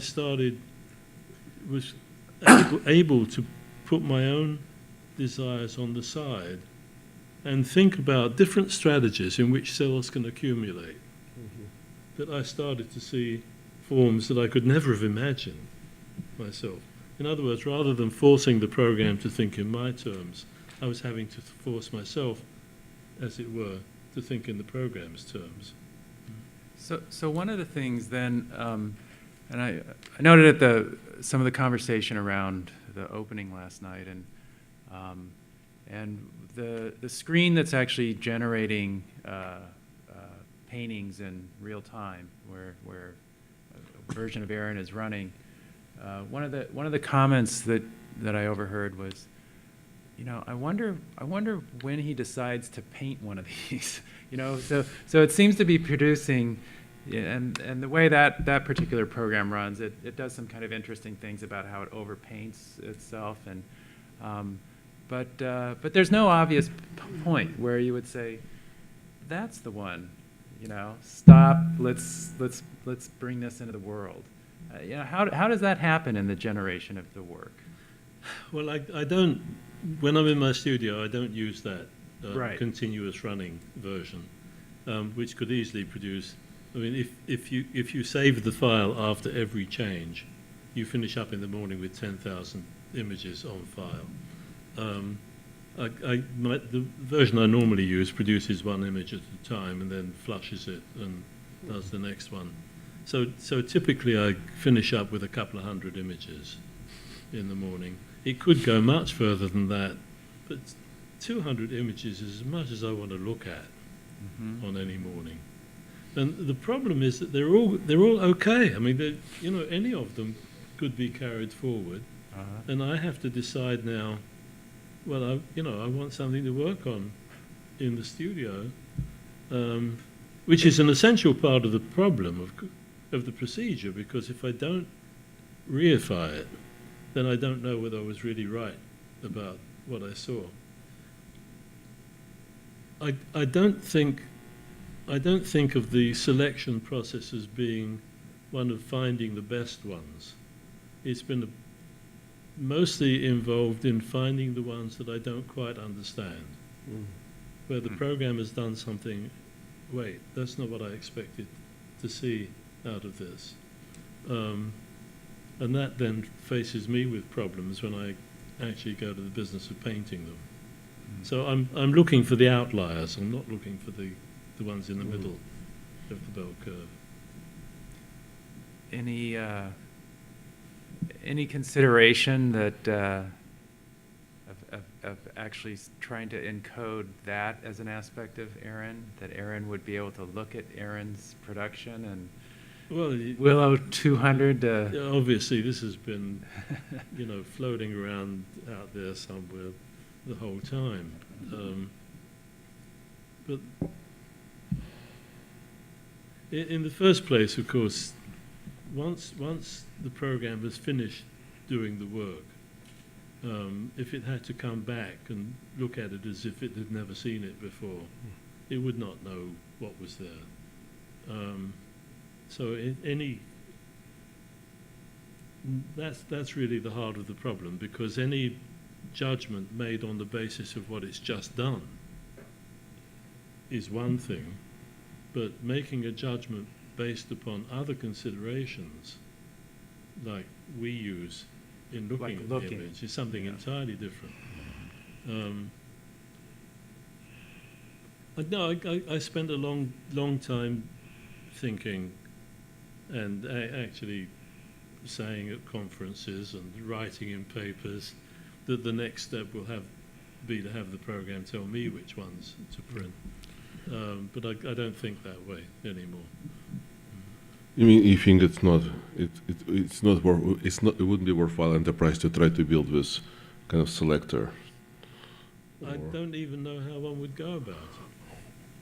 was able to put my own desires on the side and think about different strategies in which cells can accumulate, that I started to see forms that I could never have imagined myself. In other words, rather than forcing the program to think in my terms, I was having to force myself, as it were, to think in the program's terms. So one of the things then, and I noted at some of the conversation around the opening last night, and the screen that's actually generating paintings in real time, where a version of Aaron is running. One of the comments that I overheard was, I wonder when he decides to paint one of these. So it seems to be producing, and the way that particular program runs, it does some kind of interesting things about how it overpaints itself, and but there's no obvious point where you would say, that's the one. Stop. Let's bring this into the world. How does that happen in the generation of the work? Well, I don't. When I'm in my studio, I don't use that Right. continuous running version, which could easily produce. I mean, if you save the file after every change, you finish up in the morning with 10,000 images on file. The version I normally use produces one image at a time and then flushes it and does the next one. So typically I finish up with a couple of hundred images in the morning. It could go much further than that, but 200 images is as much as I want to look at on any morning. And the problem is that they're all okay. I mean, any of them could be carried forward, and I have to decide now. Well, I want something to work on in the studio, which is an essential part of the problem of the procedure, because if I don't reify it, then I don't know whether I was really right about what I saw. I don't think of the selection process as being one of finding the best ones. It's been mostly involved in finding the ones that I don't quite understand, where the program has done something, wait, that's not what I expected to see out of this. And that then faces me with problems when I actually go to the business of painting them. So I'm looking for the outliers. I'm not looking for the ones in the middle of the bell curve. Any consideration that of actually trying to encode that as an aspect of Aaron, that Aaron would be able to look at Aaron's production and Willow 200? Obviously, this has been, floating around out there somewhere the whole time. But in the first place, of course, once the program has finished doing the work, if it had to come back and look at it as if it had never seen it before, it would not know what was there. So that's really the heart of the problem, because any judgment made on the basis of what it's just done is one thing, but making a judgment based upon other considerations, like we use in looking at the image, is something entirely different. I spent a long time thinking and actually saying at conferences and writing in papers that the next step will be to have the program tell me which ones to print. But I don't think that way anymore. You mean you think it wouldn't be worthwhile enterprise to try to build this kind of selector? I don't even know how one would go about it.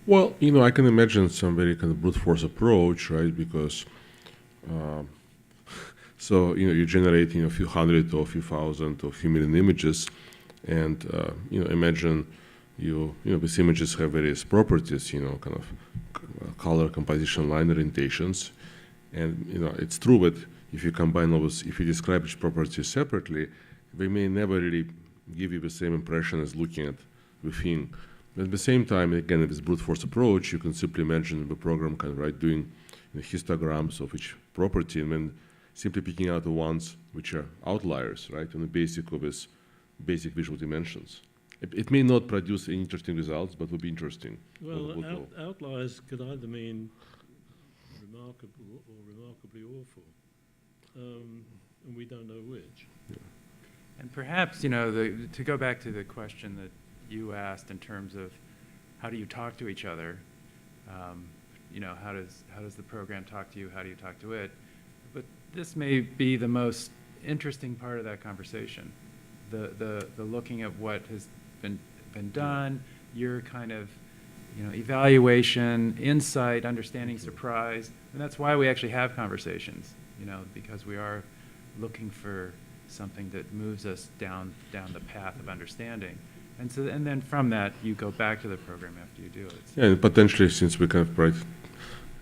Well, I can imagine some very kind of brute force approach, right? Because so you generate a few hundred or a few thousand or a few million images, and imagine these images have various properties, kind of color, composition, line orientations, and it's true that if you combine all those, if you describe each property separately, they may never really give you the same impression as looking at the thing. But at the same time, again, with this brute force approach, you can simply imagine the program doing histograms of each property and then simply picking out the ones which are outliers, right, on the basis of this basic visual dimensions. It may not produce any interesting results, but will be interesting. Well, outliers could either mean remarkable or remarkably awful, and we don't know which. Yeah. And perhaps, to go back to the question that you asked in terms of how do you talk to each other, how does the program talk to you, how do you talk to it? But this may be the most interesting part of that conversation, the looking at what has been done, your kind of evaluation, insight, understanding, surprise, and that's why we actually have conversations, because we are looking for something that moves us down the path of understanding. And then from that, you go back to the program after you do it. Yeah, and potentially, since we kind of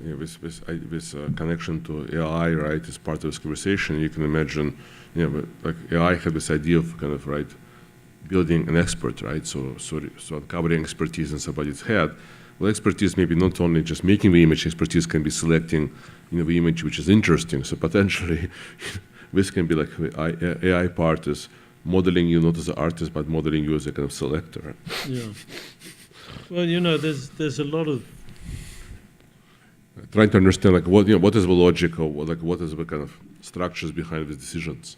this connection to AI, right, as part of this conversation, you can imagine, like AI had this idea of kind of building an expert, right? So uncovering expertise in somebody's head. Well, expertise maybe not only just making the image. Expertise can be selecting, the image which is interesting. So potentially, this can be like the AI part is modeling you not as an artist, but modeling you as a kind of selector. Yeah. Well, there's a lot of trying to understand what is the logic or what is the kind of structures behind the decisions.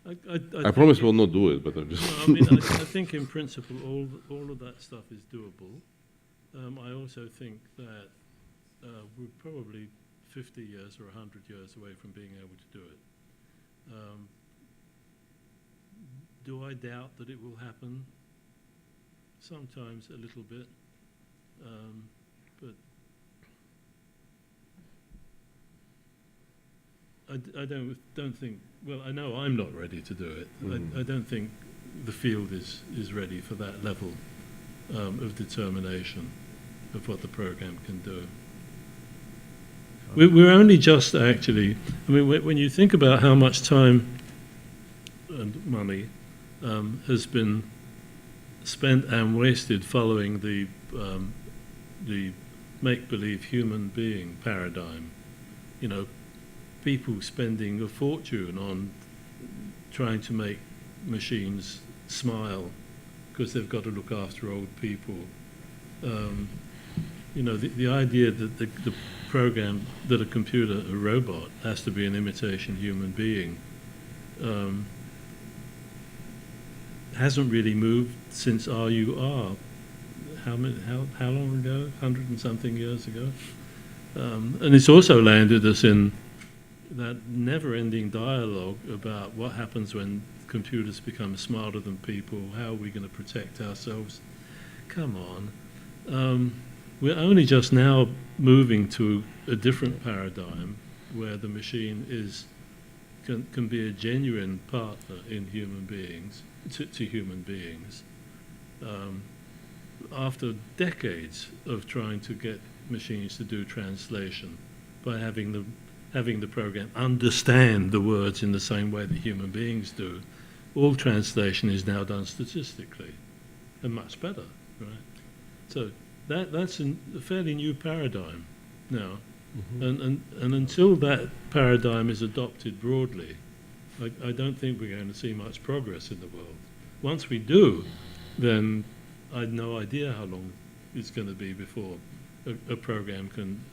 I promise we'll not do it, but I'm just. I think in principle all of that stuff is doable. I also think that we're probably 50 years or 100 years away from being able to do it. Do I doubt that it will happen? Sometimes a little bit, but I don't think. Well, I know I'm not ready to do it. I don't think the field is ready for that level of determination of what the program can do. We're only just actually. When you think about how much time and money has been spent and wasted following the make-believe human being paradigm, people spending a fortune on trying to make machines smile because they've got to look after old people. The idea that the program, that a computer, a robot, has to be an imitation human being hasn't really moved since RUR. How long ago? 100 and something years ago. And it's also landed us in that never-ending dialogue about what happens when computers become smarter than people. How are we going to protect ourselves? Come on. We're only just now moving to a different paradigm where the machine can be a genuine partner in human beings, to human beings. After decades of trying to get machines to do translation by having the program understand the words in the same way that human beings do, all translation is now done statistically, and much better, right? So that's a fairly new paradigm now, and until that paradigm is adopted broadly, I don't think we're going to see much progress in the world. once we do, then I had no idea how long it's going to be before a program can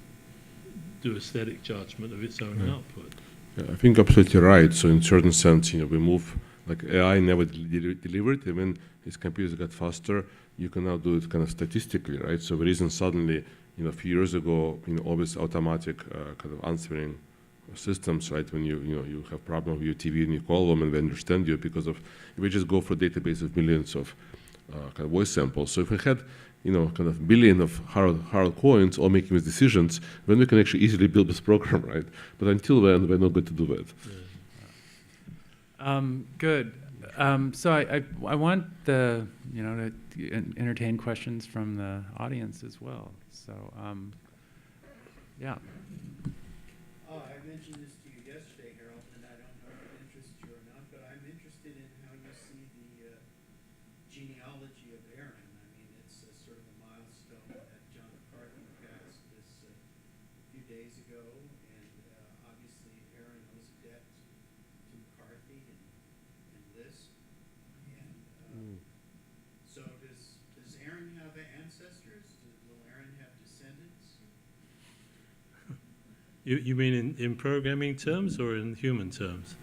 do aesthetic judgment of its own output. Yeah, I think absolutely right. So in certain sense, we move, like AI never delivered, even as computers got faster, you can now do it kind of statistically, right? So there isn't suddenly, a few years ago, always automatic kind of answering systems, right? When you have problem with your TV and you call them and they understand you because of, if we just go for a database of millions of kind of voice samples. So if we had, kind of billion of Harold Cohens all making these decisions, then we can actually easily build this program, right? But until then, we're not going to do that. Good. So I want to entertain questions from the audience as well. So, yeah. I mentioned this to you yesterday, Harold, and I don't know if it interests you or not, but I'm interested in how you see the genealogy of Aaron. I mean, it's sort of a milestone that John McCarthy passed this a few days ago, and obviously Aaron owes a debt to McCarthy and Lisp. And so does Aaron have ancestors? Will Aaron have descendants? You mean in programming terms or in human terms?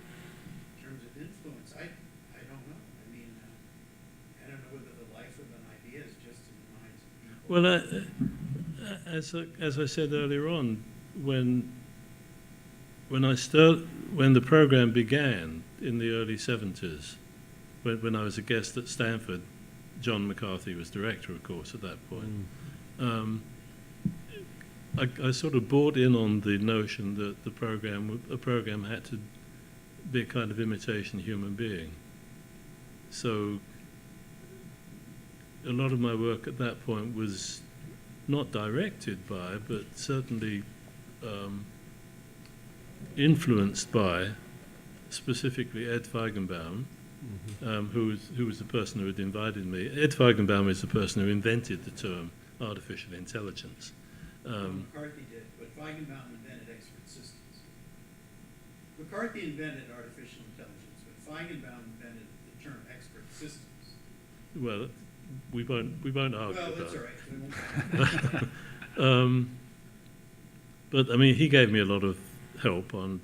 In terms of influence, I don't know. I mean, I don't know whether the life of an idea is just in the minds of people. Well, as I said earlier on, when the program began in the early 70s, when I was a guest at Stanford, John McCarthy was director, of course, at that point. I sort of bought in on the notion that a program had to be a kind of imitation human being. So a lot of my work at that point was not directed by, but certainly influenced by, specifically Ed Feigenbaum, who was the person who had invited me. Ed Feigenbaum is the person who invented the term artificial intelligence. McCarthy did, but Feigenbaum invented expert systems. McCarthy invented artificial intelligence, but Feigenbaum invented the term expert systems. Well, we won't argue Well, about that's it. all right. But I mean, he gave me a lot of help on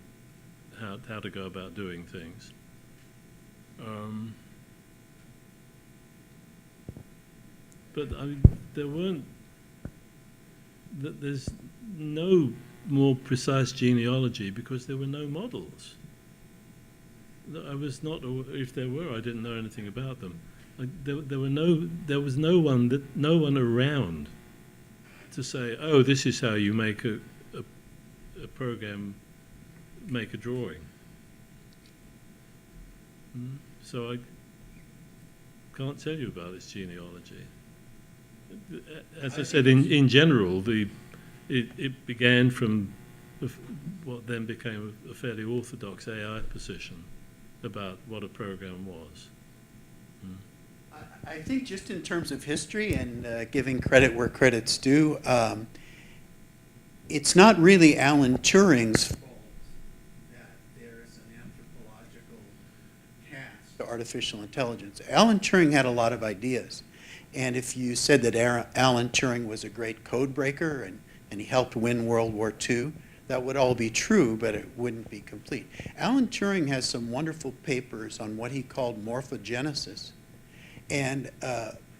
how to go about doing things. But I mean, there's no more precise genealogy because there were no models. I was not, if there were, I didn't know anything about them. There was no one around to say, oh, this is how you make a program make a drawing. So I can't tell you about its genealogy. As I said, in general, it began from what then became a fairly orthodox AI position about what a program was. I think just in terms of history and giving credit where credit's due, it's not really Alan Turing's fault that there's an anthropological cast to artificial intelligence. Alan Turing had a lot of ideas. And if you said that Alan Turing was a great code breaker and he helped win World War II, that would all be true, but it wouldn't be complete. Alan Turing has some wonderful papers on what he called morphogenesis. And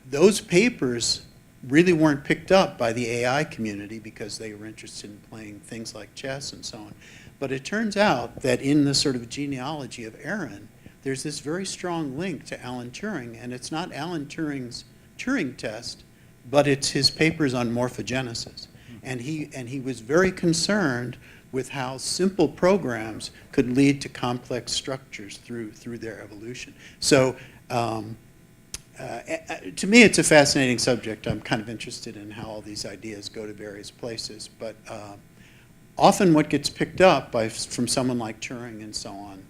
those papers really weren't picked up by the AI community because they were interested in playing things like chess and so on. But it turns out that in the sort of genealogy of Aaron, there's this very strong link to Alan Turing, and it's not Alan Turing's Turing test, but it's his papers on morphogenesis. And he was very concerned with how simple programs could lead to complex structures through their evolution. So to me, it's a fascinating subject. I'm kind of interested in how all these ideas go to various places. But often what gets picked up from someone like Turing and so on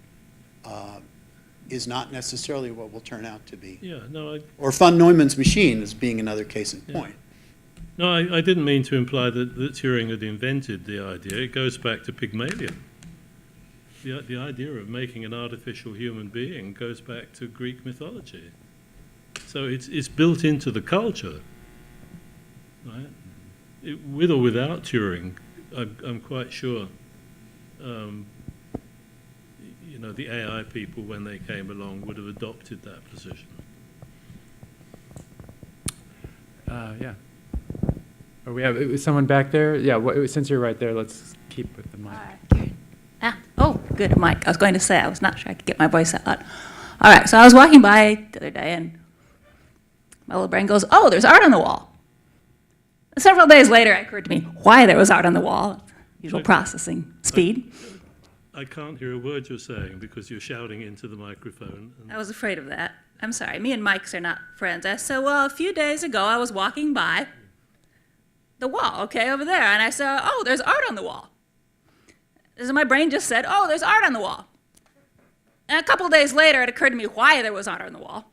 is not necessarily what will turn out to be. Yeah, no, or von Neumann's machine as being another case in point. No, I didn't mean to imply that Turing had invented the idea. It goes back to Pygmalion. The idea of making an artificial human being goes back to Greek mythology. So it's built into the culture, right? With or without Turing, I'm quite sure, you know, the AI people, when they came along, would have adopted that position. Yeah. Or we have someone back there? Yeah, since you're right there, let's keep with the mic. Oh, good, Mike. I was going to say, I was not sure I could get my voice out. All right, so I was walking by the other day, and my little brain goes, oh, there's art on the wall. Several days later, it occurred to me why there was art on the wall. Usual processing speed. I can't hear a word you're saying because you're shouting into the microphone. I was afraid of that. I'm sorry. Me and Mike's are not friends. I said, well, a few days ago, I was walking by the wall, okay, over there, and I saw, oh, there's art on the wall. So my brain just said, oh, there's art on the wall. And a couple of days later, it occurred to me why there was art on the wall.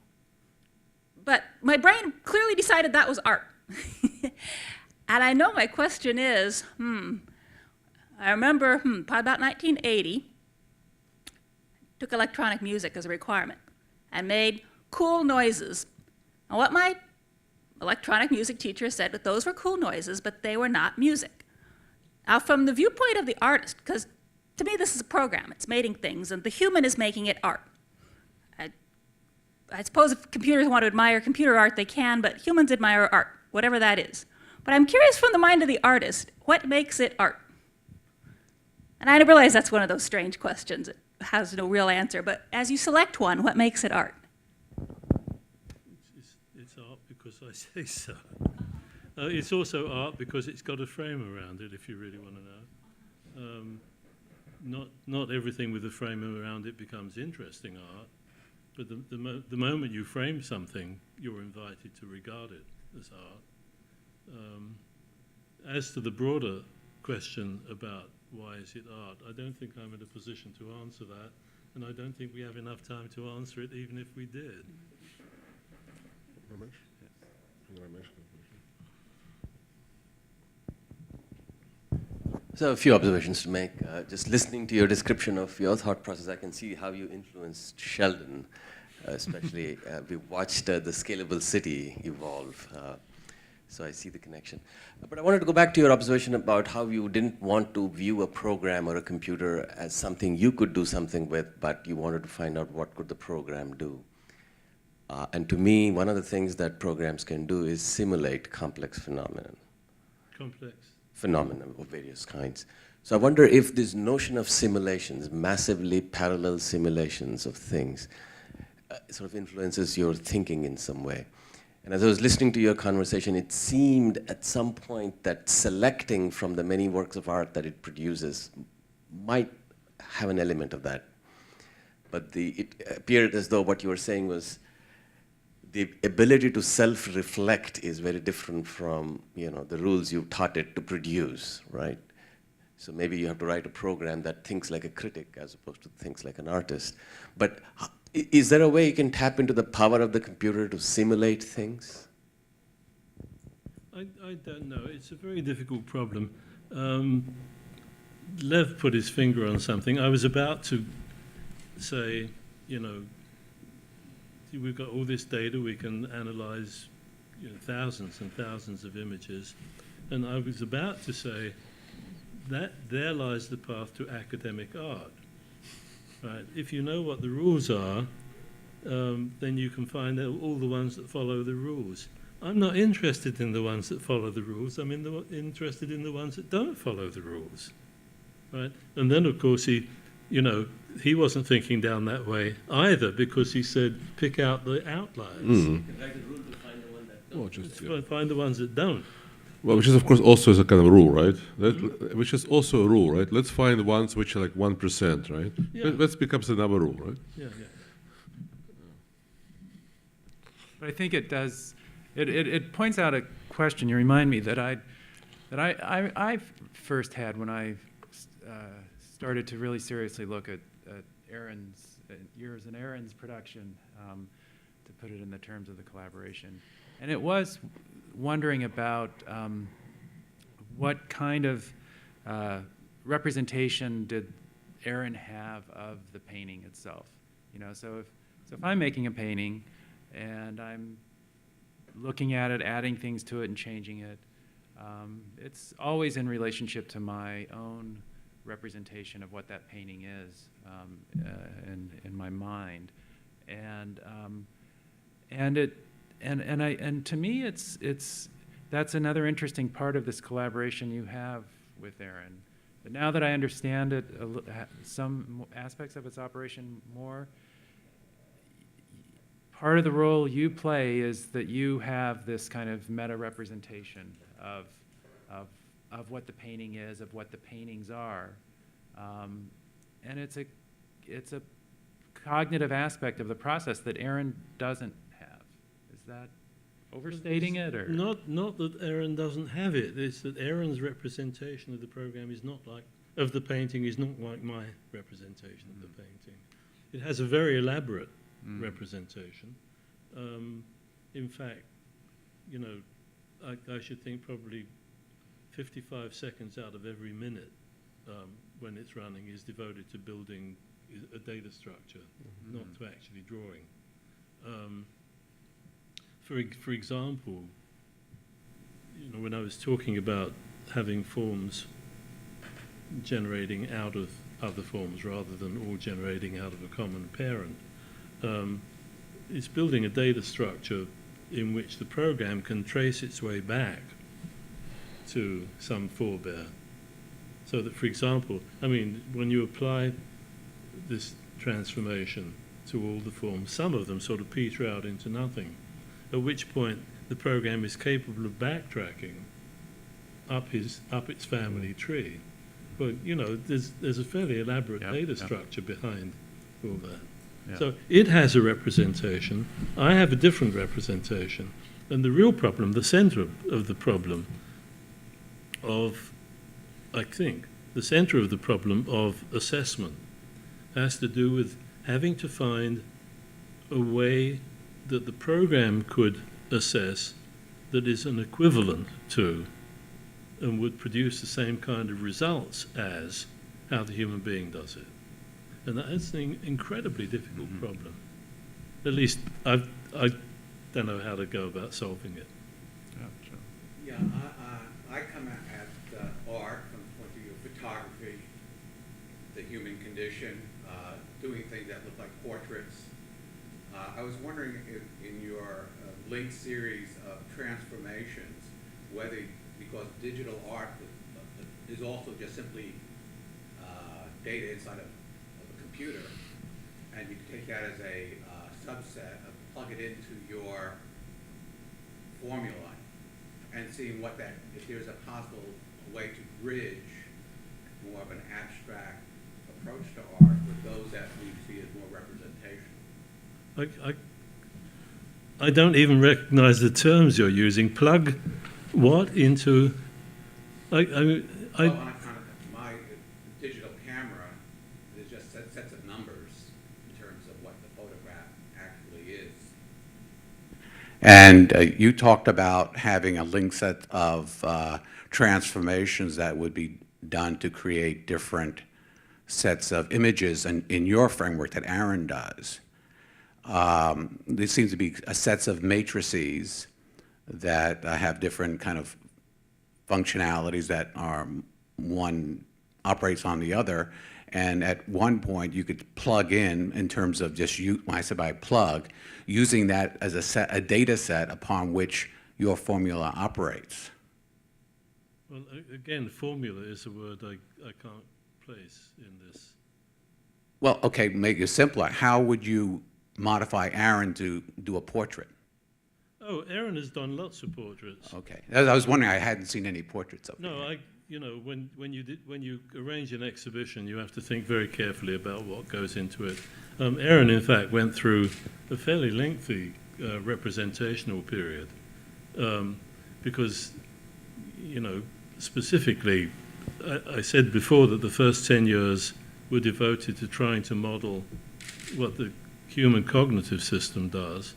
But my brain clearly decided that was art. And I know my question is, I remember, probably about 1980, took electronic music as a requirement and made cool noises. And what my electronic music teacher said that those were cool noises, but they were not music. Now, from the viewpoint of the artist, because to me this is a program, it's making things, and the human is making it art. I suppose if computers want to admire computer art, they can, but humans admire art, whatever that is. But I'm curious from the mind of the artist, what makes it art? And I realize that's one of those strange questions. It has no real answer, but as you select one, what makes it art? It's art because I say so. It's also art because it's got a frame around it, if you really want to know. Not everything with a frame around it becomes interesting art, but the moment you frame something, you're invited to regard it as art. As to the broader question about why is it art, I don't think I'm in a position to answer that, and I don't think we have enough time to answer it, even if we did. So a few observations to make. Just listening to your description of your thought process, I can see how you influenced Sheldon, especially we watched the scalable city evolve. So I see the connection. But I wanted to go back to your observation about how you didn't want to view a program or a computer as something you could do something with, but you wanted to find out what could the program do. And to me, one of the things that programs can do is simulate complex phenomena. Complex. Phenomena of various kinds. So I wonder if this notion of simulations, massively parallel simulations of things, sort of influences your thinking in some way. And as I was listening to your conversation, it seemed at some point that selecting from the many works of art that it produces might have an element of that. But it appeared as though what you were saying was the ability to self-reflect is very different from, you know, the rules you've taught it to produce, right? So maybe you have to write a program that thinks like a critic as opposed to thinks like an artist. But is there a way you can tap into the power of the computer to simulate things? I don't know. It's a very difficult problem. Lev put his finger on something. I was about to say, you know, we've got all this data, we can analyze, you know, thousands and thousands of images. And I was about to say that there lies the path to academic art. Right? If you know what the rules are, then you can find out all the ones that follow the rules. I'm not interested in the ones that follow the rules. I'm interested in the ones that don't follow the rules. Right? And then, of course, he wasn't thinking down that way either, because he said, pick out the outliers. You can write a rule to find the one that don't. Find the ones that don't. Well, which is, of course, also is a kind of rule, right? Which is also a rule, right? Let's find ones which are like 1%, right? Yeah. That becomes another rule, right? Yeah. But I think it does. It points out a question. You remind me that I first had when I started to really seriously look at yours and Aaron's production, to put it in the terms of the collaboration, and it was wondering about what kind of representation did Aaron have of the painting itself. You know, so if I'm making a painting, and I'm looking at it, adding things to it, and changing it. It's always in relationship to my own representation of what that painting is in my mind, and to me, it's that's another interesting part of this collaboration you have with Aaron. But now that I understand it, some aspects of its operation more, part of the role you play is that you have this kind of meta representation of what the painting is, of what the paintings are, and it's a cognitive aspect of the process that Aaron doesn't have. Is that overstating it, or Not that Aaron doesn't have it. It's that Aaron's representation of the program is not like of the painting is not like my representation of the painting. It has a very elaborate representation. In fact, you know, I should think probably 55 seconds out of every minute when it's running is devoted to building a data structure, not to actually drawing. For example, you know, when I was talking about having forms generating out of other forms rather than all generating out of a common parent, it's building a data structure in which the program can trace its way back to some forebear. So that, for example, I mean, when you apply this transformation to all the forms, some of them sort of peter out into nothing, at which point the program is capable of backtracking up its family tree. But, you know, there's a fairly elaborate data structure behind all that. Yeah. So it has a representation. I have a different representation. And the real problem, the center of the problem of, I think, the center of the problem of assessment has to do with having to find a way that the program could assess that is an equivalent to and would produce the same kind of results as how the human being does it. And that's an incredibly difficult problem. At least I don't know how to go about solving it. Yeah, I come at art from the point of view of photography, the human condition, doing things that look like portraits. I was wondering if in your linked series of transformations, whether, because digital art is also just simply data inside of a computer, and you can take that as a subset, plug it into your formula, and seeing what that, if there's a possible way to bridge more of an abstract approach to art with those that we see as more representation. I don't even recognize the terms you're using. Plug what into? Well, on a kind of my digital camera, there's just sets of numbers in terms of what the photograph actually is. And you talked about having a linked set of transformations that would be done to create different sets of images in your framework that Aaron does. There seems to be sets of matrices that have different kind of functionalities that are one operates on the other, and at one point you could plug in terms of just when I said by plug, using that as a data set upon which your formula operates. Well, again, formula is a word I can't place in this. Well, okay, make it simpler. How would you modify Aaron to do a portrait? Oh, Aaron has done lots of portraits. Okay, I was wondering. I hadn't seen any portraits of him. No, you know, when you arrange an exhibition, you have to think very carefully about what goes into it. Aaron, in fact, went through a fairly lengthy representational period because, you know, specifically, I said before that the first 10 years were devoted to trying to model what the human cognitive system does.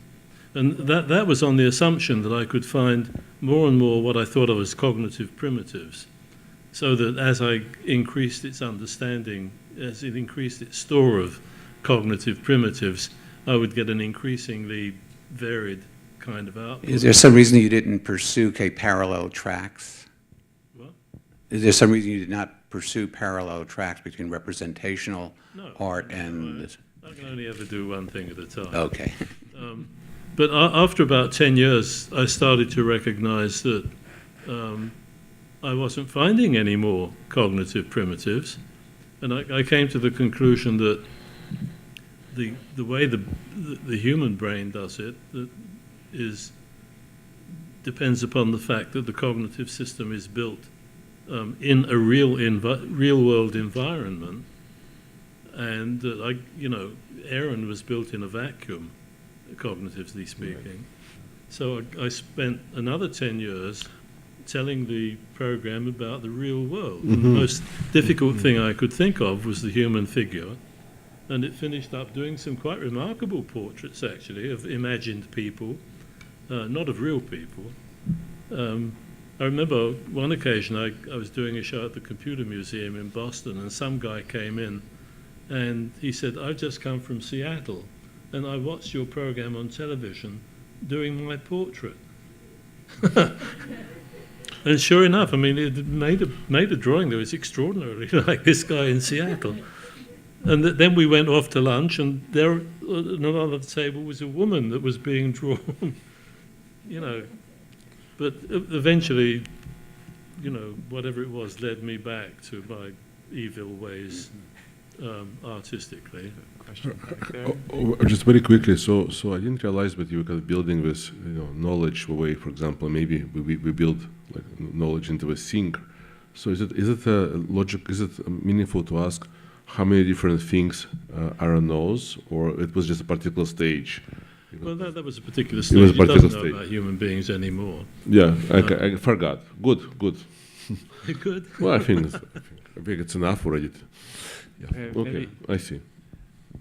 And that was on the assumption that I could find more and more what I thought of as cognitive primitives, so that as I increased its understanding, as it increased its store of cognitive primitives, I would get an increasingly varied kind of output. Is there some reason you didn't pursue parallel tracks? What? Is there some reason you did not pursue parallel tracks between representational No, art no, and? I can only ever do one thing at a time. Okay. But after about 10 years, I started to recognize that I wasn't finding any more cognitive primitives. And I came to the conclusion that the way the human brain does it depends upon the fact that the cognitive system is built in a real world environment, and that Aaron was built in a vacuum, cognitively speaking. So I spent another 10 years telling the program about the real world. And the most difficult thing I could think of was the human figure, and it finished up doing some quite remarkable portraits, actually, of imagined people, not of real people. I remember one occasion I was doing a show at the Computer Museum in Boston, and some guy came in and he said, "I've just come from Seattle and I watched your program on television doing my portrait." And sure enough, I mean, it made a drawing that was extraordinarily like this guy in Seattle. And then we went off to lunch, and there on the table was a woman that was being drawn, But eventually, whatever it was led me back to my evil ways artistically. Question back there. Just very quickly, so I didn't realize that you were kind of building this, knowledge way. For example, maybe we build like knowledge into a sink. So is it a logic? Is it meaningful to ask how many different things Aaron knows, or it was just a particular stage? Well, that was a particular stage. It was a He particular doesn't know stage. about human beings anymore. Yeah, I forgot. Good. Good. Well, I think it's enough already. Yeah. Okay, Okay, maybe- I see.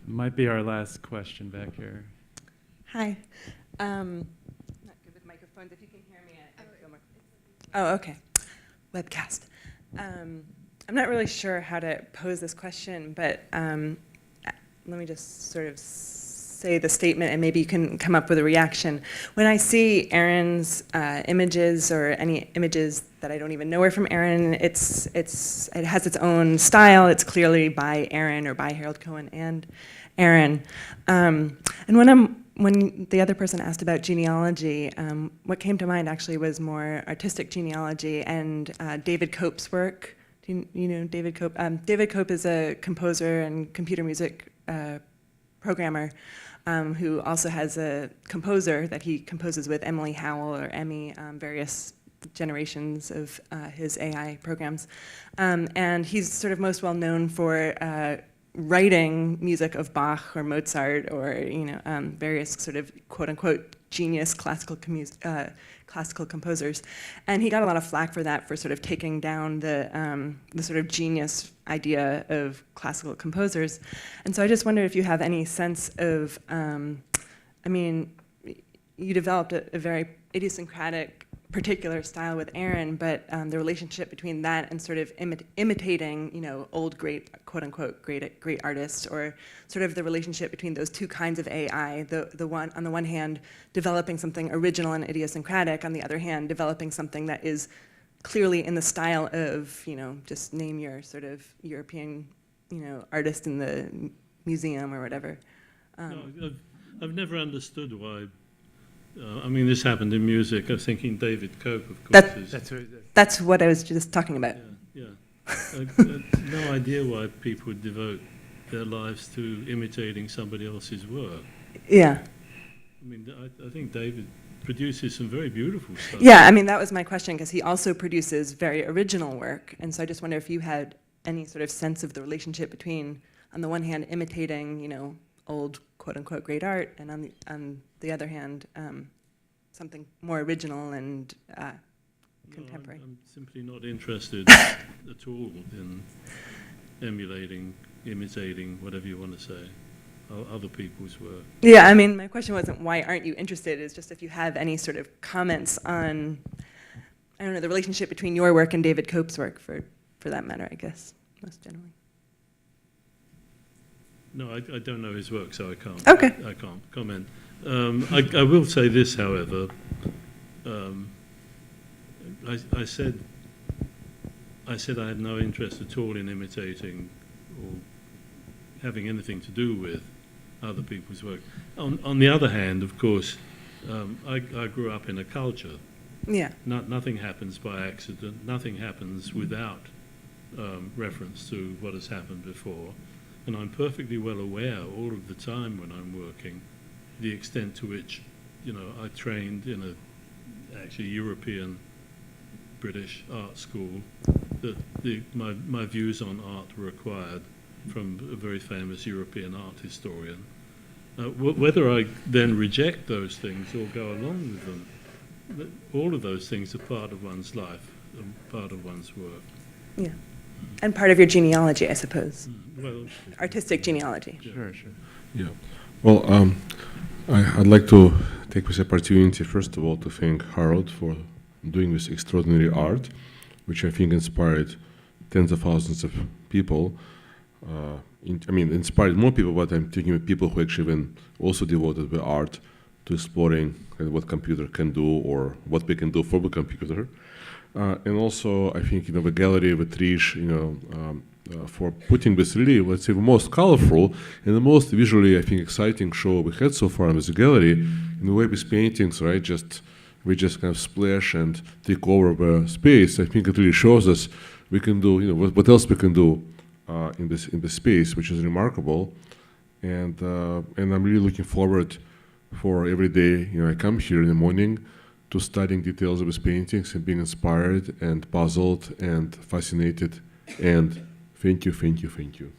Might be our last question back here. Hi. Not good with microphones. If you can hear me, I feel more. Oh, okay. Webcast. I'm not really sure how to pose this question, but let me just sort of say the statement, and maybe you can come up with a reaction. When I see Aaron's images, or any images that I don't even know are from Aaron, it has its own style. It's clearly by Aaron, or by Harold Cohen and Aaron. And when the other person asked about genealogy, what came to mind actually was more artistic genealogy and David Cope's work. Do you know David Cope? David Cope is a composer and computer music programmer who also has a composer that he composes with, Emily Howell, or Emmy, various generations of his AI programs. And he's sort of most well known for writing music of Bach or Mozart, or various sort of quote-unquote genius classical composers. And he got a lot of flack for that, for sort of taking down the sort of genius idea of classical composers. And so I just wonder if you have any sense of, you developed a very idiosyncratic particular style with Aaron, but the relationship between that and sort of imitating, old great, quote-unquote great artists, or sort of the relationship between those two kinds of AI, the one, on the one hand, developing something original and idiosyncratic, on the other hand, developing something that is clearly in the style of, just name your sort of European, artist in the museum or whatever. No, I've never understood why. This happened in music. I was thinking David Cope, of course. That's what I was just talking about. Yeah. I had no idea why people would devote their lives to imitating somebody else's work. Yeah. I think David produces some very beautiful stuff. Yeah, that was my question, because he also produces very original work, and so I just wonder if you had any sort of sense of the relationship between, on the one hand, imitating, old quote-unquote great art, and on the other hand, something more original and contemporary. I'm simply not interested at all in emulating, imitating, whatever you want to say, other people's work. Yeah, my question wasn't why aren't you interested, it's just if you have any sort of comments on, I don't know, the relationship between your work and David Cope's work, for that matter, I guess, most generally. No, I don't know his work, so I can't. Okay. I can't comment. I will say this, however. I said I had no interest at all in imitating or having anything to do with other people's work. On the other hand, of course, I grew up in a culture. Yeah. Nothing happens by accident. Nothing happens without reference to what has happened before. And I'm perfectly well aware all of the time when I'm working the extent to which, I trained in a actually European British art school, that my views on art were acquired from a very famous European art historian. Whether I then reject those things or go along with them, all of those things are part of one's life and part of one's work. Yeah. And part of your genealogy, I suppose. Well, Artistic genealogy. Sure, sure. Yeah. Well, I'd like to take this opportunity, first of all, to thank Harold for doing this extraordinary art, which I think inspired tens of thousands of people. Inspired more people, but I'm thinking of people who actually then also devoted their art to exploring what computer can do or what we can do for the computer. And also, I think, the gallery with Trish, for putting this really, let's say, the most colorful and the most visually, I think, exciting show we had so far in this gallery. In the way with paintings, right, we just kind of splash and take over the space. I think it really shows us we can do, what else we can do in this space, which is remarkable. And I'm really looking forward for every day, I come here in the morning to studying details of his paintings and being inspired and puzzled and fascinated. And thank you, thank you, thank you.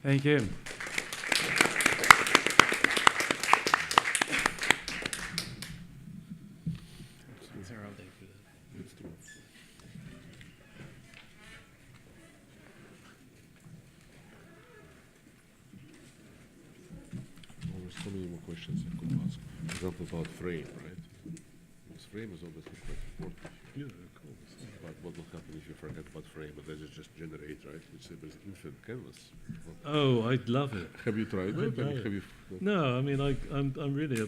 Thank you. There's so many more questions I could ask. For example, about frame, right? This frame is obviously quite important. yeah, of course. But what will happen if you forget about frame, but does it just generate, right? It's there's infinite canvas. Oh, I'd love it. Have you tried it? No. Have you? No, I mean, I'm really a